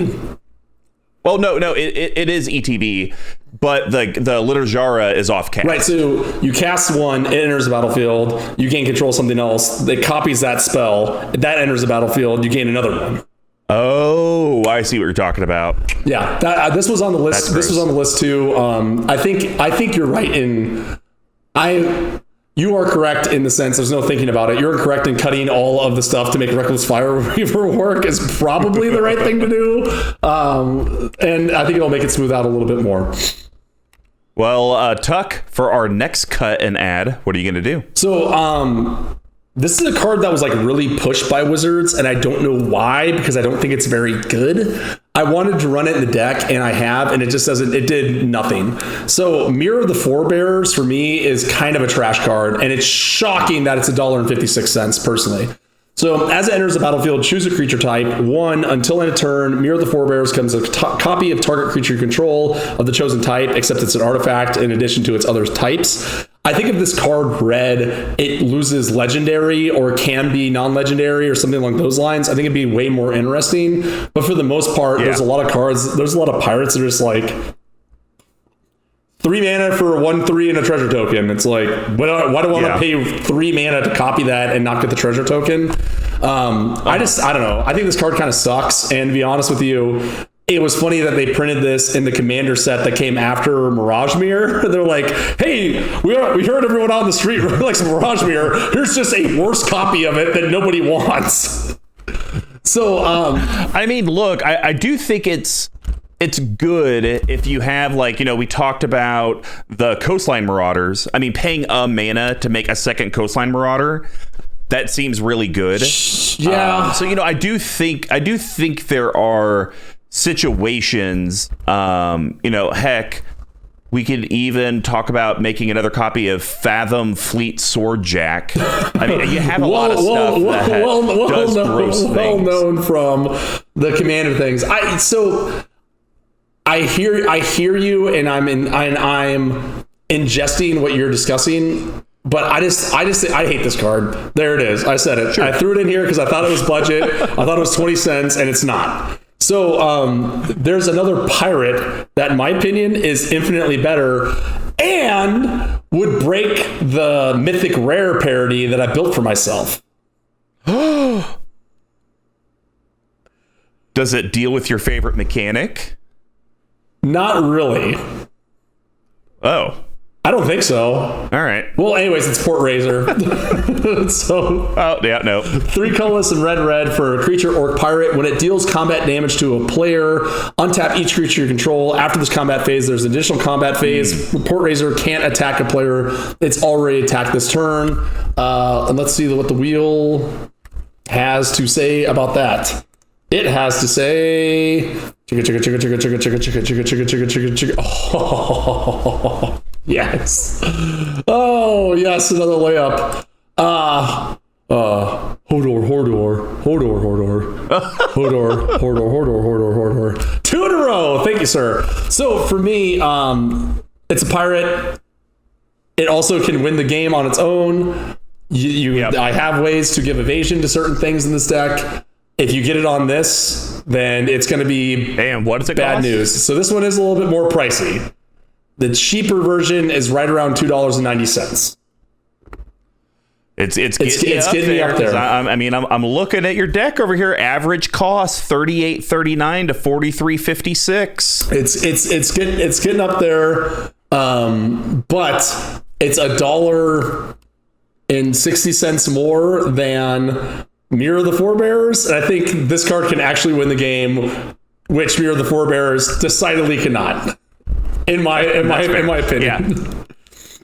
Well, no, it is ETB, but the Lit Jar is off cast. Right, so you cast one, it enters the battlefield, you gain control of something else, it copies that spell, that enters the battlefield, you gain another one. Oh, I see what you're talking about. Yeah, this was on the list. This was on the list too. I think you're right you are correct in the sense there's no thinking about it. You're correct in cutting all of the stuff to make Reckless Fire Reaver work is probably the right thing to do. And I think it'll make it smooth out a little bit more. Well, Tuck, for our next cut and add, what are you going to do? So, this is a card that was really pushed by Wizards, and I don't know why, because I don't think it's very good. I wanted to run it in the deck, and I have, and it did nothing. So Mirror of the Forebearers, for me, is kind of a trash card, and it's shocking that it's $1.56, personally. So as it enters the battlefield, choose a creature type. 1, until end of turn, Mirror of the Forebearers comes a copy of target creature control of the chosen type, except it's an artifact in addition to its other types. I think if this card red, it loses legendary or can be non-legendary or something along those lines, I think it'd be way more interesting. But for the most part, there's a lot of cards, there's a lot of pirates that are just 3 mana for 1/3 and a treasure token. It's why do I want to pay 3 mana to copy that and not get the treasure token? I don't know. I think this card kind of sucks. And to be honest with you, it was funny that they printed this in the Commander set that came after Mirage Mirror. They're like, hey, we heard everyone on the street really likes Mirage Mirror. Here's just a worse copy of it that nobody wants. So, I mean, look, I do think it's good if you have, like, you know, we talked about the Coastline Marauders. I mean, paying a mana to make a second Coastline Marauder, that seems really good. Yeah. So, you know, I do think there are situations, you know, heck, we could even talk about making another copy of Fathom Fleet Swordjack. I mean, you have a lot of stuff that does gross things. Well known from the Commander things. I hear you, and I'm ingesting what you're discussing. But I hate this card. There it is. I said it. Sure. I threw it in here because I thought it was budget. I thought it was 20 cents, and it's not. So there's another pirate that, in my opinion, is infinitely better and would break the Mythic Rare parity that I built for myself. Does it deal with your favorite mechanic? Not really. Oh. I don't think so. All right. Well, anyways, it's Port Razor. So, oh, yeah, no. 3 colorless and red for a creature orc pirate. When it deals combat damage to a player, untap each creature you control. After this combat phase, there's an additional combat phase. Port Razor can't attack a player. It's already attacked this turn. And let's see what the wheel has to say about that. It has to say... Oh, yes. Oh, yes, another layup. Hodor. 2 in a row. Thank you, sir. So for me, it's a pirate. It also can win the game on its own. I have ways to give evasion to certain things in this deck. If you get it on this, then it's going to be what is it bad cost? news. So this one is a little bit more pricey. The cheaper version is right around $2.90. It's getting me up there. I'm looking at your deck over here. Average cost $38.39 to $43.56. It's getting up there. But it's $1.60 more than Mirror of the Forebearers. And I think this card can actually win the game, which Mirror of the Forebearers decidedly cannot. In my opinion. Yeah.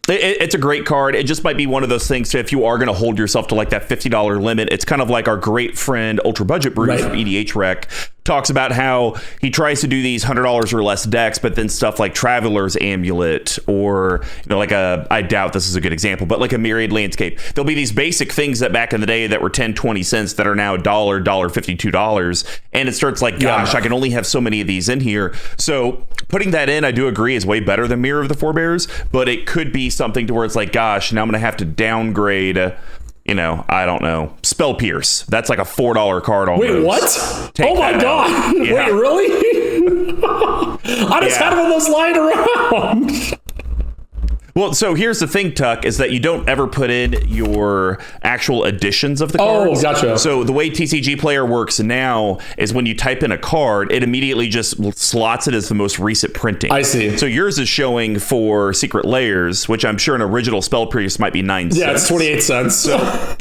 It's a great card. It just might be one of those things. So if you are going to hold yourself to like that $50 limit, it's kind of like our great friend Ultra Budget Brews from EDH Rec talks about how he tries to do these $100 or less decks, but then stuff like Traveler's Amulet or, you know, like I doubt this is a good example, but like a Myriad Landscape. There'll be these basic things that back in the day that were 10, 20 cents that are now $1, $52. And it starts like, gosh, I can only have so many of these in here. So putting that in, I do agree, is way better than Mirror of the Forebears, but it could be something to where it's like, gosh, now I'm going to have to downgrade, you know, I don't know, Spell Pierce. That's like a $4 card almost. Wait, what? Oh my God. Yeah. Wait, really? I just had one of those lying around. Well, so here's the thing, Tuck, is that you don't ever put in your actual additions of the cards. Oh, gotcha. So the way TCG Player works now is when you type in a card, it immediately just slots it as the most recent printing. I see. So yours is showing for Secret Layers, which I'm sure an original Spell Pierce might be 9 cents. Yeah, it's 28 cents. So.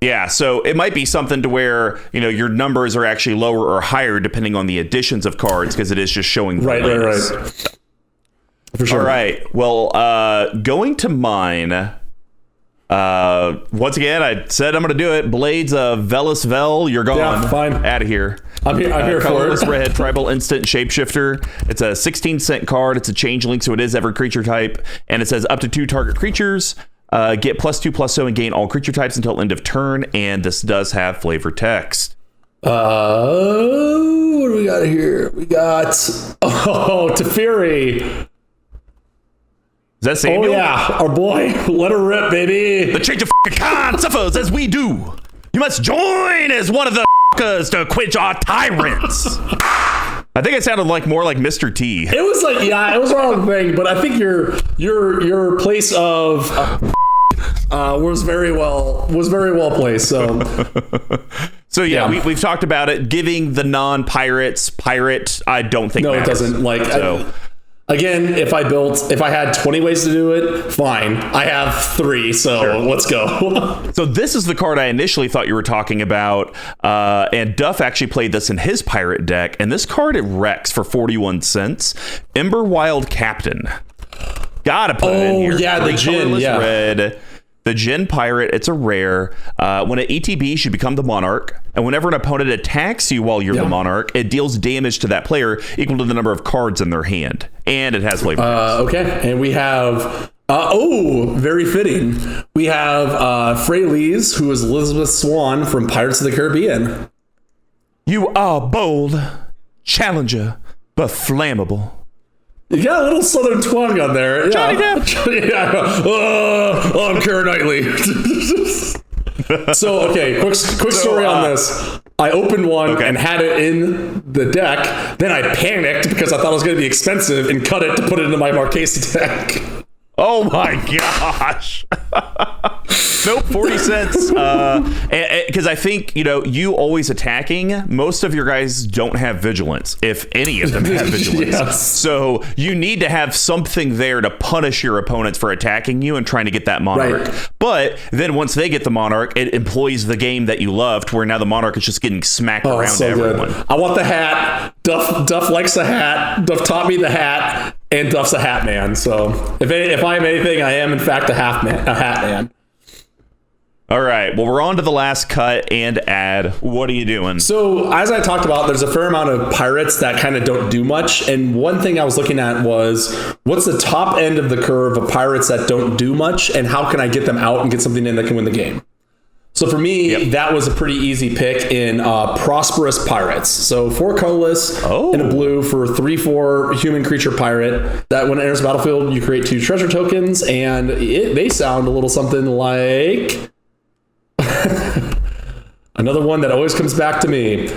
Yeah, so it might be something to where, you know, your numbers are actually lower or higher depending on the additions of cards, because it is just showing the layers. Right. For sure. All right. Well, going to mine. Once again, I said I'm going to do it. Blades of Velasvel, you're gone. Yeah, fine. Out of here. I'm here for it. Red tribal instant shapeshifter. It's a 16-cent card. It's a changeling, so it is every creature type, and it says up to 2 target creatures. Get +2/+0 and gain all creature types until end of turn. And this does have flavor text. What do we got here? We got Teferi. Is that Samuel? Oh yeah, our boy. Let her rip, baby. The change of Khan suffers as we do. You must join as one of the to quench our tyrants. I think it sounded like more like Mr. T. It was like, yeah, it was the wrong thing, but I think your place of was very well placed. So, we've talked about it. Giving the non-pirates pirate, I don't think it doesn't. Again, if I had 20 ways to do it, fine. I have 3, so let's go. So this is the card I initially thought you were talking about, and Duff actually played this in his pirate deck, and this card it wrecks for 41 cents. Emberwild Captain. Gotta put it in here. Yeah, the Djinn, red. The Djinn pirate, it's a rare. When it ETBs, you become the monarch. And whenever an opponent attacks you while you're the monarch, it deals damage to that player equal to the number of cards in their hand. And it has flavor. Okay. And we have, very fitting. We have Freylees, who is Elizabeth Swan from Pirates of the Caribbean. You are bold, challenger, but flammable. You got a little southern twang on there. Johnny Depp. I'm Keira Knightley. So, okay, quick story on this. I opened one and had it in the deck. Then I panicked because I thought it was going to be expensive and cut it to put it into my Marquesi deck. Oh my gosh. Nope, 40 cents. Because I think, you always attacking, most of your guys don't have vigilance, if any of them have vigilance. Yes. So you need to have something there to punish your opponents for attacking you and trying to get that monarch. Right. But then once they get the monarch, it employs the game that you loved, where now the monarch is just getting smacked around to everyone. Good. I want the hat. Duff likes the hat. Duff taught me the hat. And Duff's a hat man, so if I am anything, I am in fact a hat man. All right, well, we're on to the last cut and ad. What are you doing? So as I talked about, there's a fair amount of pirates that kind of don't do much, and one thing I was looking at was what's the top end of the curve of pirates that don't do much, and how can I get them out and get something in that can win the game? So for me, that was a pretty easy pick in Prosperous Pirates. So 4 colorless and a blue for 3/4 human creature pirate. That when it enters the battlefield, you create 2 treasure tokens, and they sound a little something like another one that always comes back to me.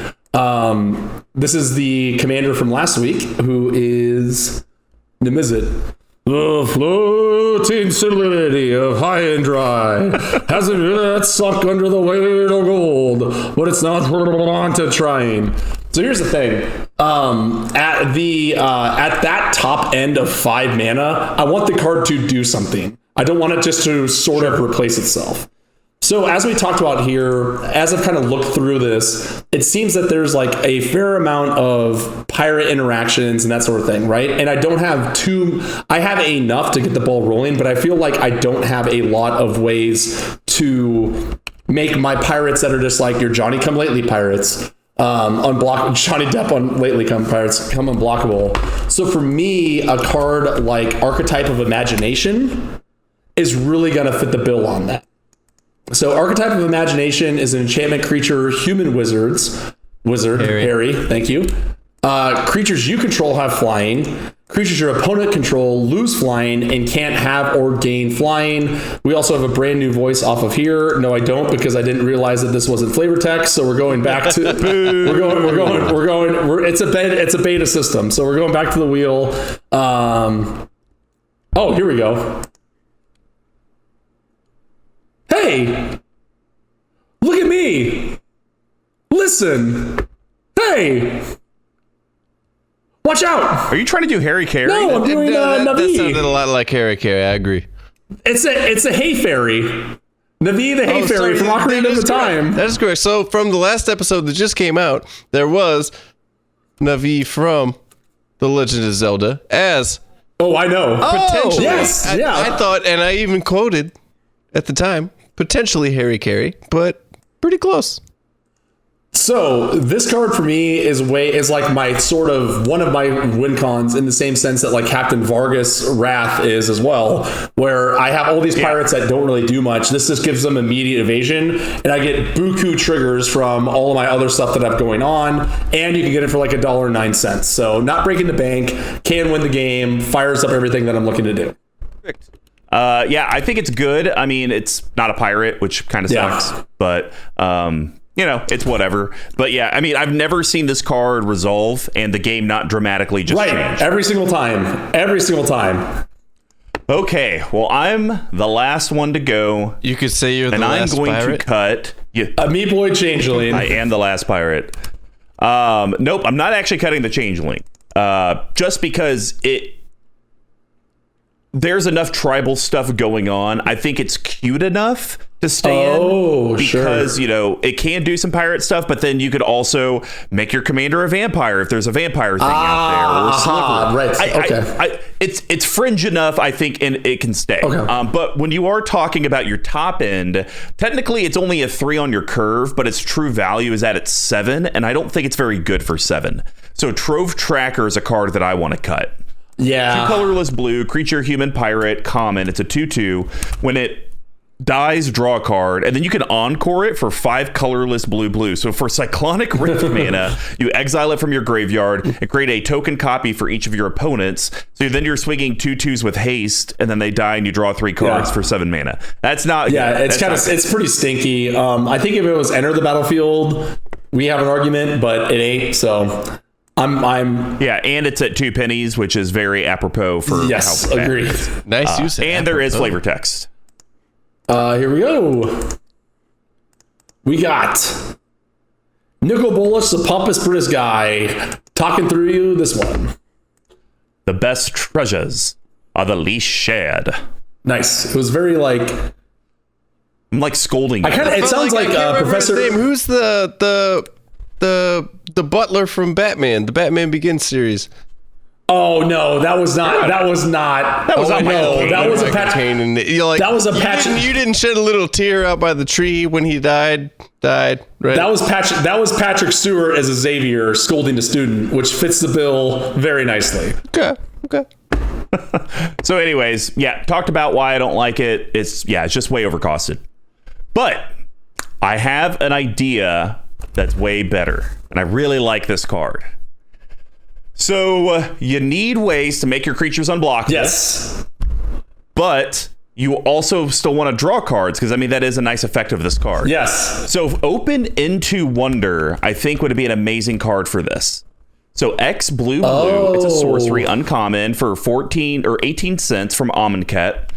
This is the commander from last week, who is Nimizit. The floating solidity of high and dry hasn't yet sunk under the weight of gold, but it's not on to trying. So here's the thing. At that top end of 5 mana, I want the card to do something. I don't want it just to sort of replace itself. So as we talked about here, as I've kind of looked through this, it seems that there's like a fair amount of pirate interactions and that sort of thing, right? And I don't have I have enough to get the ball rolling, but I feel like I don't have a lot of ways to make my pirates that are just like your Johnny Come Lately pirates, Johnny Depp on Lately Come pirates, come unblockable. So for me, a card like Archetype of Imagination is really going to fit the bill on that. So Archetype of Imagination is an enchantment creature, human wizard, Harry, thank you. Creatures you control have flying. Creatures your opponent control lose flying and can't have or gain flying. We also have a brand new voice off of here. No, I don't, because I didn't realize that this wasn't flavor text. So we're going back to it's a beta system. So we're going back to the wheel. Here we go. Hey, look at me. Listen. Hey. Watch out. Are you trying to do Harry Carey? No, I'm doing that Navi. Sounded a lot like Harry Carey. I agree. It's a hay fairy. Navi the hay fairy from Ocarina of Time. That is correct. So from the last episode that just came out, there was Navi from The Legend of Zelda as... Oh, I know. Potentially. Yes. I thought, and I even quoted at the time, potentially Harry Carey, but pretty close. So this card for me is like my sort of one of my win cons, in the same sense that like Captain Vargas Wrath is as well, where I have all these pirates that don't really do much. This just gives them immediate evasion, and I get buku triggers from all of my other stuff that I have going on, and you can get it for like $1.09. So not breaking the bank, can win the game, fires up everything that I'm looking to do. Perfect. I think it's good. I mean, it's not a pirate, which kind of sucks, but it's whatever. But yeah, I mean, I've never seen this card resolve and the game not dramatically just change. Every single time. Okay, well, I'm the last one to go. You could say you're the and last I'm going pirate. to cut. Meat Boy Changeling. I am the last pirate. Nope, I'm not actually cutting the Changeling. Just because there's enough tribal stuff going on. I think it's cute enough to stay in because, it can do some pirate stuff, but then you could also make your commander a vampire if there's a vampire thing out there, or a sliver. Right. It's fringe enough, I think, and it can stay. Okay. But when you are talking about your top end, technically it's only a 3 on your curve, but its true value is at its 7, and I don't think it's very good for 7. So Trove Tracker is a card that I want to cut. Yeah. 2 colorless blue, creature, human, pirate, common. It's a 2/2. When it dies, draw a card, and then you can encore it for 5 colorless blue. So for Cyclonic Rift mana, you exile it from your graveyard and create a token copy for each of your opponents. So then you're swinging 2/2s with haste, and then they die, and you draw 3 cards for 7 mana. That's not. Yeah, it's pretty stinky. I think if it was enter the battlefield, we have an argument, but it ain't. So I'm and it's at 2 pennies, which is very apropos for yes, how bad agreed. it is. Nice use. And there is flavor text. Here we go. We got Nicol Bolas, the pompous British guy, talking through you this one. The best treasures are the least shared. Nice. It was very like. I'm like scolding. It sounds like Professor. Who's the butler from Batman? The Batman Begins series. Oh no, that was not. That was not. That was not my no, that was a patch. You're like, that was a patch. You didn't shed a little tear out by the tree when he died, right? That was Patrick Stewart as a Xavier scolding a student, which fits the bill very nicely. Okay. So anyways, talked about why I don't like it. It's just way overcosted. But I have an idea that's way better, and I really like this card. So you need ways to make your creatures unblockable. Yes. But you also still want to draw cards, because that is a nice effect of this card. Yes. So Open into Wonder, I think, would be an amazing card for this. So X blue, it's a sorcery uncommon for 14 or 18 cents from Amonkhet.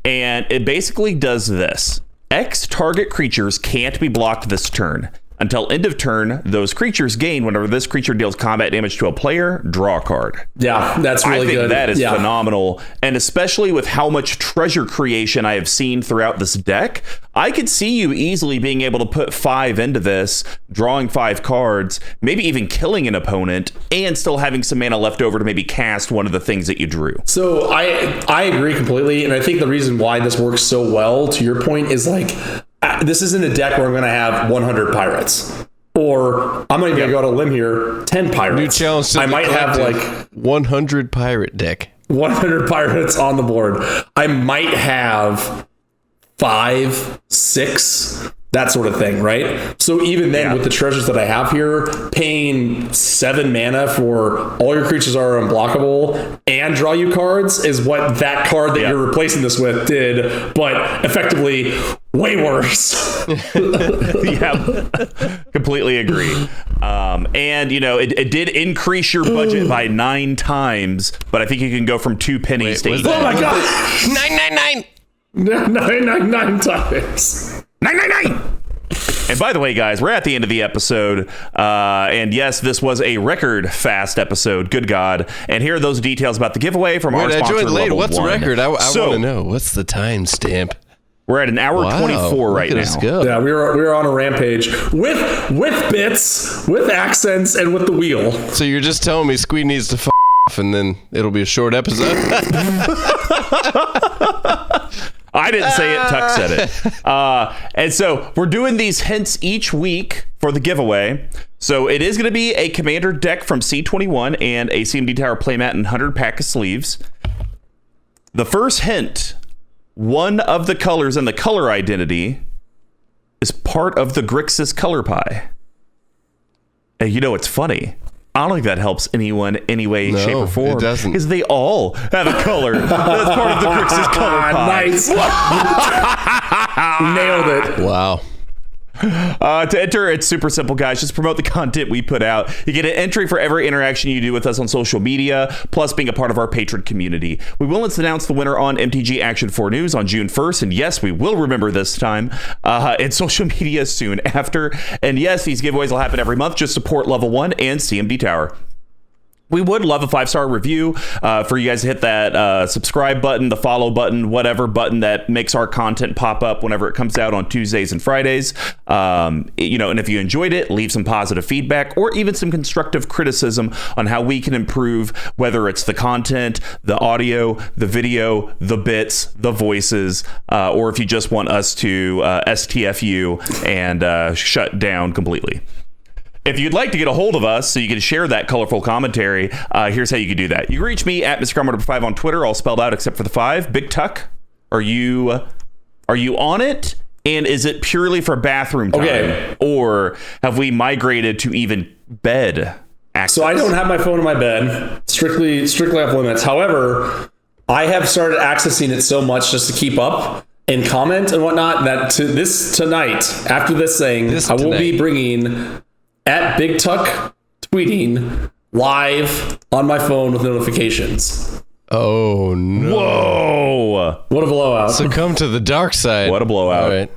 And it basically does this. X target creatures can't be blocked this turn. Until end of turn, those creatures gain whenever this creature deals combat damage to a player, draw a card. Yeah, that's really good. I think that is phenomenal. And especially with how much treasure creation I have seen throughout this deck, I could see you easily being able to put 5 into this, drawing 5 cards, maybe even killing an opponent, and still having some mana left over to maybe cast one of the things that you drew. So I agree completely. And I think the reason why this works so well, to your point, is like, this isn't a deck where I'm going to have 100 pirates, or I'm going to go to a limb here, 10 pirates. New challenge to I might have like 100 pirate deck. 100 pirates on the board. I might have 5, 6, that sort of thing, right? So even then, with the treasures that I have here, paying 7 mana for all your creatures are unblockable and draw you cards is what that card that you're replacing this with did, but effectively way worse. Completely agree. And it did increase your budget by 9 times, but I think you can go from 2 pennies to 8. Oh my god! 999. 999 times. 999. And by the way, guys, we're at the end of the episode. And yes, this was a record fast episode. Good God. And here are those details about the giveaway from our sponsor, I joined late. Level What's the 1. record? I want to know. What's the timestamp? We're at an hour 24 right now. Let's go. Yeah, we were on a rampage with bits, with accents, and with the wheel. So you're just telling me Squeed needs to off, and then it'll be a short episode? I didn't say it. Tuck said it. And so we're doing these hints each week for the giveaway. So it is going to be a commander deck from C21 and a CMD Tower playmat and 100 pack of sleeves. The first hint, one of the colors in the color identity is part of the Grixis color pie. And it's funny. I don't think that helps anyone any way, shape, or form. It doesn't. Because they all have a color that's part of the Grixis color pie. Nice. Nailed it. Wow. To enter, it's super simple, guys. Just promote the content we put out. You get an entry for every interaction you do with us on social media, plus being a part of our Patron community. We will announce the winner on MTG Action 4 News on June 1st, and yes, we will remember this time, and social media soon after. And yes, these giveaways will happen every month. Just support Level 1 and CMD Tower. We would love a 5-star review for you guys to hit that subscribe button, the follow button, whatever button that makes our content pop up whenever it comes out on Tuesdays and Fridays. And if you enjoyed it, leave some positive feedback or even some constructive criticism on how we can improve, whether it's the content, the audio, the video, the bits, the voices, or if you just want us to STFU and shut down completely. If you'd like to get a hold of us so you can share that colorful commentary, here's how you can do that. You can reach me at MrCarmenter5 on Twitter, all spelled out except for the 5. BigTuck, are you on it? And is it purely for bathroom time? Okay. Or have we migrated to even bed access? So I don't have my phone in my bed. Strictly off limits. However, I have started accessing it so much just to keep up and comment and whatnot that tonight, after this thing, I will be bringing... at BigTuck tweeting live on my phone with notifications. Oh, no. Whoa. What a blowout. Succumb to the dark side. What a blowout. All right.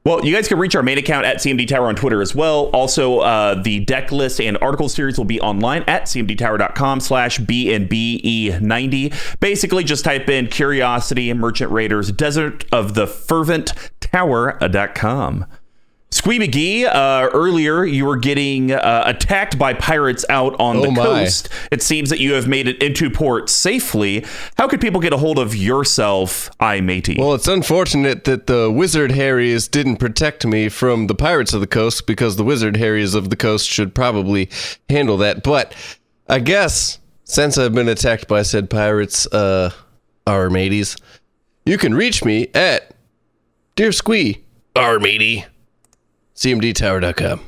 Well, you guys can reach our main account at CMD Tower on Twitter as well. Also, the deck list and article series will be online at cmdtower.com/BNBE90. Basically, just type in Curiosity and Merchant Raiders Desert of the Fervent Tower.com. Squee McGee, earlier you were getting attacked by pirates out on the coast. It seems that you have made it into port safely. How could people get a hold of yourself, matey? Well, it's unfortunate that the Wizard Harriers didn't protect me from the pirates of the coast, because the Wizard Harriers of the coast should probably handle that. But I guess since I've been attacked by said pirates, our mateys, you can reach me at Dear Squee, our matey, cmdtower.com.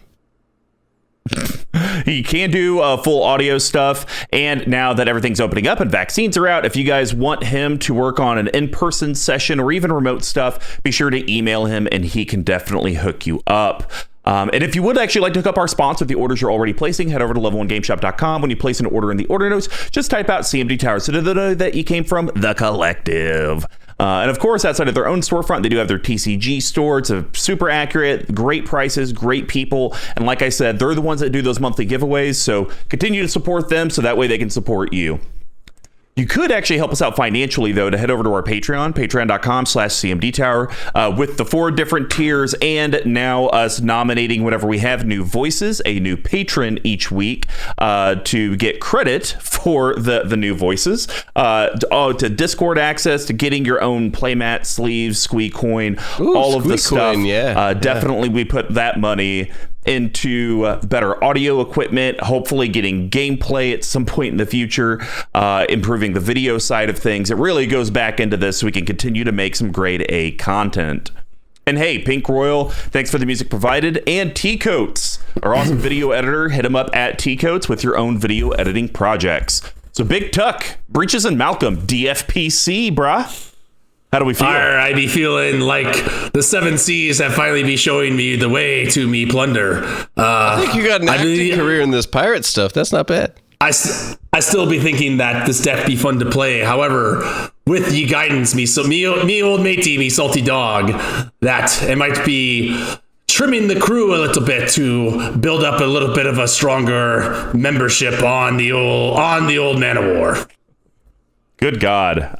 He can do full audio stuff, and now that everything's opening up and vaccines are out, if you guys want him to work on an in-person session or even remote stuff, be sure to email him and he can definitely hook you up. And if you would actually like to hook up our sponsor with the orders you're already placing, head over to level1gameshop.com. When you place an order in the order notes, just type out CMD Tower so they know that you came from the collective. And of course, outside of their own storefront, they do have their TCG store. It's a super accurate, great prices, great people. And like I said, they're the ones that do those monthly giveaways. So continue to support them so that way they can support you. You could actually help us out financially, though, to head over to our Patreon, patreon.com/CMDTower, with the 4 different tiers, and now us nominating whenever we have new voices, a new patron each week, to get credit for the new voices, to Discord access, to getting your own playmat, sleeves, Squee Coin, all of the stuff. Definitely we put that money into better audio equipment, hopefully getting gameplay at some point in the future, improving the video side of things. It really goes back into this so we can continue to make some grade A content. And hey, Pink Royal, thanks for the music provided. And T-Coats, our awesome video editor. Hit him up at T-Coats with your own video editing projects. So BigTuck, Breeches and Malcom, DFPC, brah. How do we feel? I be feeling like the 7 Seas have finally be showing me the way to me plunder. I think you got an active career in this pirate stuff. That's not bad. I still be thinking that this deck be fun to play. However, with ye guidance, me old matey, me salty dog, that it might be trimming the crew a little bit to build up a little bit of a stronger membership on the old Man of War. Good God.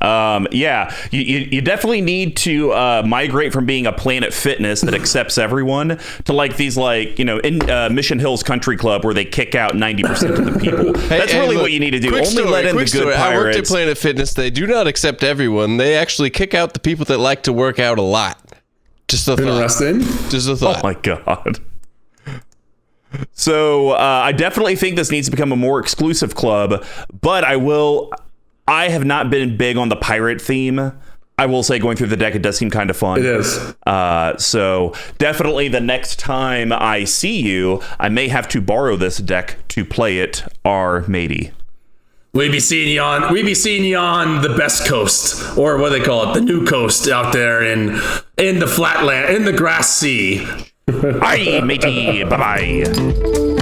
You definitely need to migrate from being a Planet Fitness that accepts everyone to like these in Mission Hills Country Club where they kick out 90% of the people. That's really what you need to do. Only let in the good pirates. I worked at Planet Fitness. They do not accept everyone. They actually kick out the people that like to work out a lot. Just a thought. Interesting. Just a thought. Oh my God. So I definitely think this needs to become a more exclusive club, but I have not been big on the pirate theme. I will say going through the deck, it does seem kind of fun. It is. So definitely the next time I see you, I may have to borrow this deck to play it, our matey. We be seeing you on the best coast, or what do they call it, the new coast out there in the flatland, in the grass sea. Aye, matey. Bye-bye.